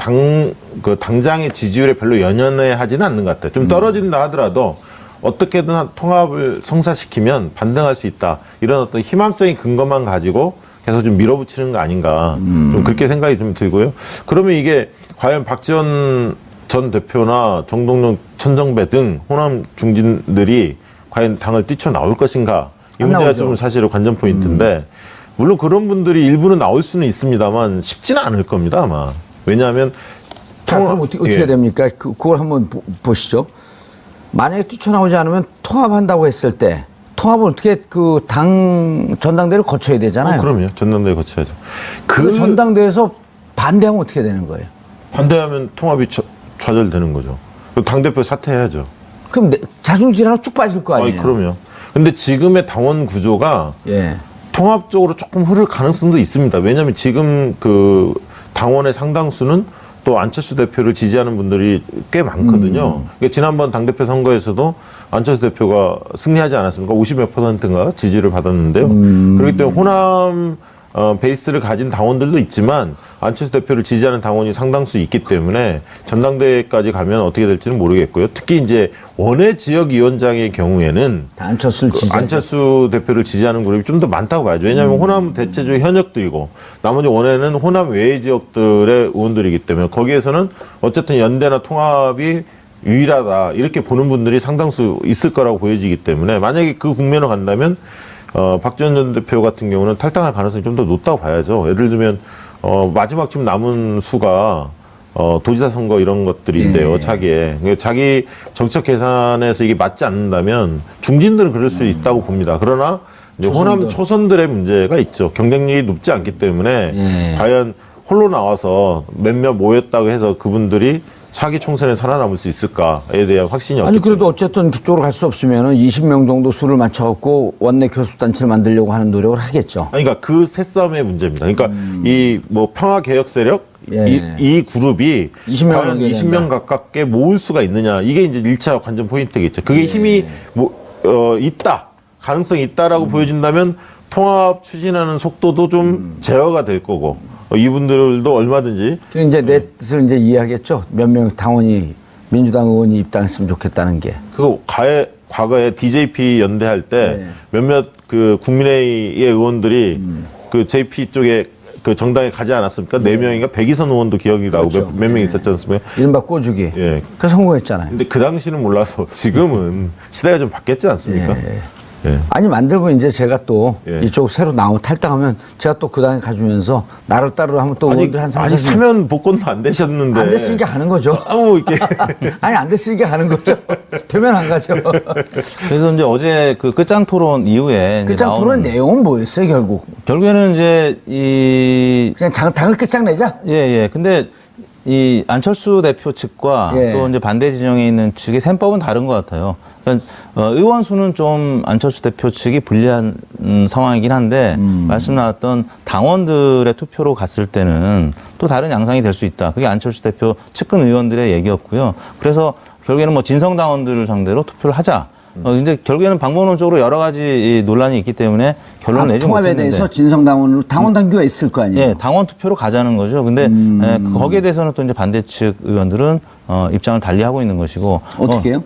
당장의 지지율에 별로 연연해 하지는 않는 것 같아요. 좀 떨어진다 하더라도 어떻게든 통합을 성사시키면 반등할 수 있다. 이런 어떤 희망적인 근거만 가지고 계속 좀 밀어붙이는 거 아닌가. 좀 그렇게 생각이 좀 들고요. 그러면 이게 과연 박지원 전 대표나 정동영, 천정배 등 호남 중진들이 과연 당을 뛰쳐나올 것인가. 이 안 문제가 나오죠. 좀 사실 관전 포인트인데 물론 그런 분들이 일부는 나올 수는 있습니다만 쉽지는 않을 겁니다, 아마. 왜냐하면 자, 그럼 어떻게 예. 됩니까? 그걸 한번 보시죠. 만약에 뛰쳐나오지 않으면 통합한다고 했을 때 통합은 어떻게 그 당 전당대회를 거쳐야 되잖아요. 그럼요. 전당대회 거쳐야죠. 그 전당대회에서 반대하면 어떻게 되는 거예요? 반대하면 통합이 좌절되는 거죠. 당대표 사퇴해야죠. 그럼 자중질환으로 쭉 빠질 거 아니에요? 그럼요. 근데 지금의 당원 구조가 예. 통합적으로 조금 흐를 가능성도 있습니다. 왜냐하면 지금 그 당원의 상당수는 또 안철수 대표를 지지하는 분들이 꽤 많거든요. 그러니까 지난번 당대표 선거에서도 안철수 대표가 승리하지 않았습니까? 50몇 %인가 지지를 받았는데요. 그렇기 때문에 호남 베이스를 가진 당원들도 있지만 안철수 대표를 지지하는 당원이 상당수 있기 때문에 전당대회까지 가면 어떻게 될지는 모르겠고요. 특히 이제 원외 지역위원장의 경우에는 안철수를 지지하죠. 안철수 대표를 지지하는 그룹이 좀 더 많다고 봐야죠. 왜냐하면 호남 대체적 현역들이고 나머지 원외는 호남 외의 지역들의 의원들이기 때문에 거기에서는 어쨌든 연대나 통합이 유일하다 이렇게 보는 분들이 상당수 있을 거라고 보여지기 때문에 만약에 그 국면으로 간다면 박지원 전 대표 같은 경우는 탈당할 가능성이 좀 더 높다고 봐야죠. 예를 들면 마지막 지금 남은 수가 도지사 선거 이런 것들인데요. 예. 차기에. 그러니까 자기 정책 계산에서 이게 맞지 않는다면 중진들은 그럴 수 있다고 봅니다. 그러나 이제 호남 초선들의 문제가 있죠. 경쟁력이 높지 않기 때문에 예. 과연 홀로 나와서 몇몇 모였다고 해서 그분들이 차기 총선에 살아남을 수 있을까에 대한 확신이 없기 아니 그래도 때문에. 어쨌든 그쪽으로 갈 수 없으면 20명 정도 수를 맞춰갖고 원내 교섭단체를 만들려고 하는 노력을 하겠죠. 아니, 그러니까 그 새싸움의 문제입니다. 그러니까 이 뭐 평화개혁 세력 예. 이 그룹이 20명 과연 넘겨야 20명 된다. 가깝게 모을 수가 있느냐. 이게 이제 1차 관전 포인트겠죠. 그게 예. 힘이 있다. 가능성이 있다라고 보여진다면 통합 추진하는 속도도 좀 제어가 될 거고 이분들도 얼마든지 그 이제 넷을 이제 이해하겠죠. 몇 명 당원이 민주당 의원이 입당했으면 좋겠다는 게. 그 과거에 DJP 연대할 때 네. 몇몇 그 국민의의 의원들이 그 JP 쪽에 그 정당에 가지 않았습니까? 네 명인가 백이선 의원도 기억이 나고 그렇죠. 몇 명 있었지 않습니까? 이른바 꼬주기. 예. 그 성공했잖아요. 근데 그 당시는 몰라서 지금은 시대가 좀 바뀌었지 않습니까? 예. 예. 아니 만들고 이제 제가 또 예. 이쪽 새로 나오면 탈당하면 제가 또 그 당에 가주면서 나를 따르러 하면 또 의원들 한 3, 아직 40명. 사면 복권도 안 되셨는데 안 됐으니까 가는 거죠. 아무 이렇게 아니 안 됐으니까 가는 거죠. 되면 안 가죠. 그래서 이제 어제 그 끝장 토론 이후에 이제 끝장 토론 내용은 뭐였어요 결국? 결국에는 이제 이 그냥 당을 끝장내자. 예. 근데 이 안철수 대표 측과 예. 또 이제 반대 진영에 있는 측의 셈법은 다른 것 같아요. 그러니까 의원 수는 좀 안철수 대표 측이 불리한 상황이긴 한데 말씀 나왔던 당원들의 투표로 갔을 때는 또 다른 양상이 될 수 있다. 그게 안철수 대표 측근 의원들의 얘기였고요. 그래서 결국에는 뭐 진성 당원들을 상대로 투표를 하자. 이제 결국에는 방법론적으로 여러 가지 이 논란이 있기 때문에 결론을 내지 통합에 못했는데. 대해서 진성당원으로 당원 당규가 있을 거 아니에요. 예, 당원 투표로 가자는 거죠. 근데 거기에 대해서는 또 이제 반대 측 의원들은 입장을 달리하고 있는 것이고. 어떻게 해요?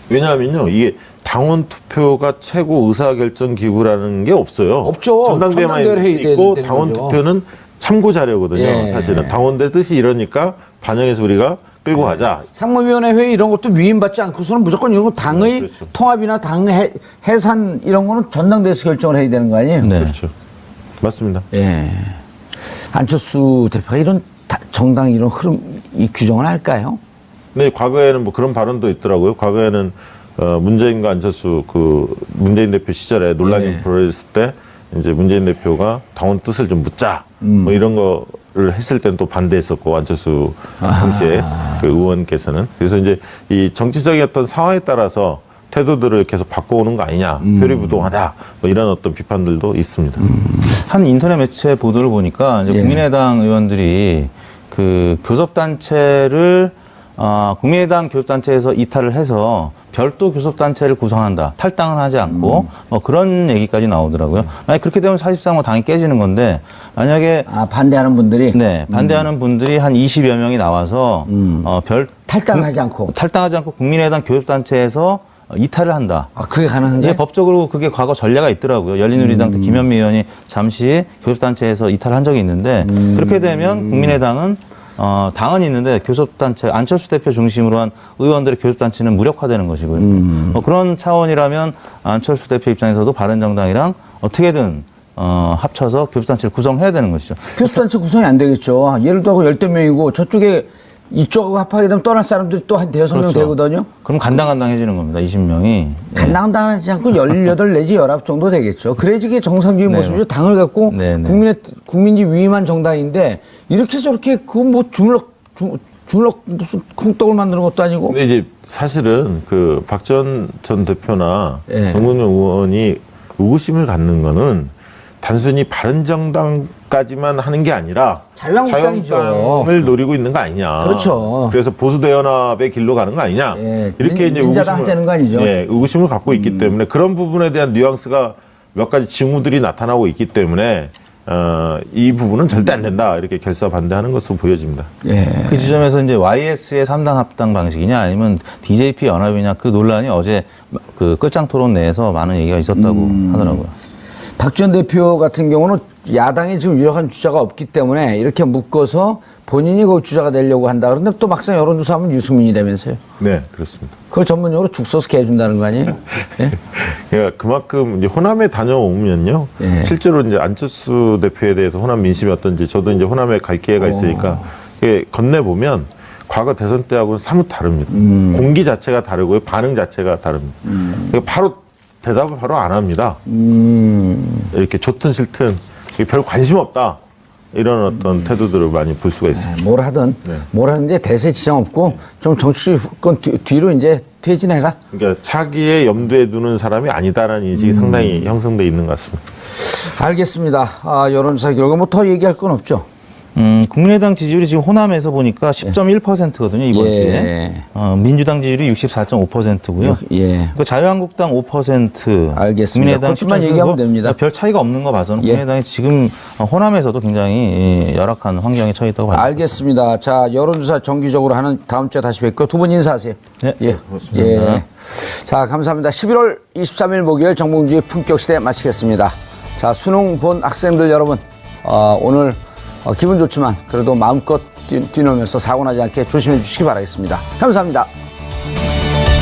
왜냐하면요, 이게 당원 투표가 최고 의사결정 기구라는 게 없어요. 없죠. 전당대회만 전당대회를 해야 있고 되는 당원 거죠. 투표는 참고 자료거든요. 예. 사실은 당원들 뜻이 이러니까 반영해서 우리가 끌고 가자. 상무위원회 회의 이런 것도 위임받지 않고서는 무조건 이런 거 당의 그렇죠. 통합이나 당 해산 이런 거는 전당대회에서 결정을 해야 되는 거 아니에요? 네. 그렇죠. 맞습니다. 예. 안철수 대표가 이런 정당 이런 흐름 이 규정을 할까요? 근데 과거에는 뭐 그런 발언도 있더라고요. 과거에는 문재인과 안철수 문재인 대표 시절에 논란이 예. 불어졌을 때 이제 문재인 대표가 당원 뜻을 좀 묻자 뭐 이런 거를 했을 때는 또 반대했었고 안철수 당시에 그 의원께서는 그래서 이제 이 정치적인 어떤 상황에 따라서 태도들을 계속 바꿔오는 거 아니냐 표리부동하다 뭐 이런 어떤 비판들도 있습니다. 한 인터넷 매체 보도를 보니까 이제 예. 국민의당 의원들이 그 교섭단체를 국민의당 교섭단체에서 이탈을 해서 별도 교섭단체를 구성한다. 탈당을 하지 않고 뭐 그런 얘기까지 나오더라고요. 만약 그렇게 되면 사실상 뭐 당이 깨지는 건데 만약에 반대하는 분들이 네, 반대하는 분들이 한 20여 명이 나와서 탈당하지 않고 탈당하지 않고 국민의당 교섭단체에서 이탈을 한다. 그게 가능한가요? 예, 법적으로 그게 과거 전례가 있더라고요. 열린우리당 때 김현미 의원이 잠시 교섭단체에서 이탈한 적이 있는데 그렇게 되면 국민의당은 당은 있는데 교섭단체 안철수 대표 중심으로 한 의원들의 교섭단체는 무력화되는 것이고요. 그런 차원이라면 안철수 대표 입장에서도 바른정당이랑 어떻게든 합쳐서 교섭단체를 구성해야 되는 것이죠. 교섭단체 구성이 안 되겠죠. 예를 들어 10대 명이고 저쪽에 이쪽하고 합하게 되면 떠날 사람들이 또 한 대여섯 명 되거든요. 그럼 간당간당해지는 겁니다. 20명이. 간당간당하지 않고 18 내지 19 정도 되겠죠. 그래야지 이게 정상적인 네. 모습이죠. 당을 갖고 네, 네. 국민이 위임한 정당인데 이렇게 저렇게 그건 뭐 주물럭 무슨 쿵떡을 만드는 것도 아니고. 근데 이제 사실은 그 박지원 전 대표나 예. 정동영 의원이 의구심을 갖는 거는 단순히 바른정당까지만 하는 게 아니라 자유한국당이죠. 자유한국당을 노리고 있는 거 아니냐. 그렇죠. 그래서 보수대연합의 길로 가는 거 아니냐. 예. 이렇게 이제 민자당 하자는 거 아니죠. 예, 의구심을 갖고 있기 때문에 그런 부분에 대한 뉘앙스가 몇 가지 징후들이 나타나고 있기 때문에 이 부분은 절대 안 된다. 이렇게 결사 반대하는 것으로 보여집니다. 예. 그 지점에서 이제 YS의 3당 합당 방식이냐 아니면 DJP 연합이냐 그 논란이 어제 그 끝장 토론 내에서 많은 얘기가 있었다고 하더라고요. 박지원 대표 같은 경우는 야당에 지금 유력한 주자가 없기 때문에 이렇게 묶어서 본인이 그 주자가 되려고 한다. 그런데 또 막상 여론조사하면 유승민이라면서요. 네, 그렇습니다. 그걸 전문용어로 죽 써서 개준다는 거 아니에요? 예? 그러니까 그만큼 이제 호남에 다녀오면요. 예. 실제로 이제 안철수 대표에 대해서 호남 민심이 어떤지 저도 이제 호남에 갈 기회가 있으니까 건네보면 과거 대선 때하고는 사뭇 다릅니다. 공기 자체가 다르고요. 반응 자체가 다릅니다. 그러니까 바로 대답을 바로 안 합니다. 이렇게 좋든 싫든 별 관심 없다. 이런 어떤 태도들을 많이 볼 수가 있습니다. 뭘 하든 뭘 하든지 대세에 지장 없고 좀 정치적 건 뒤로 이제 퇴진해라. 그러니까 차기에 염두에 두는 사람이 아니다라는 인식이 상당히 형성돼 있는 것 같습니다. 알겠습니다. 여론조사 결과 뭐 더 얘기할 건 없죠. 국민의당 지지율이 지금 호남에서 보니까 10.1%거든요, 이번 예. 주에. 민주당 지지율이 64.5%고요. 예. 그 자유한국당 5%. 알겠습니다. 국민의당 그것만 10.1%. 얘기하면 됩니다. 별 차이가 없는 거 봐서는 예. 국민의당이 지금 호남에서도 굉장히 열악한 환경에 처해 있다고 봐요. 알겠습니다. 자, 여론조사 정기적으로 하는 다음 주에 다시 뵙고 두 분 인사하세요. 네. 예. 예. 자, 감사합니다. 11월 23일 목요일 정봉주의 품격시대 마치겠습니다. 자, 수능 본 학생들 여러분, 오늘 기분 좋지만 그래도 마음껏 뛰놀면서 사고 나지 않게 조심해 주시기 바라겠습니다. 감사합니다.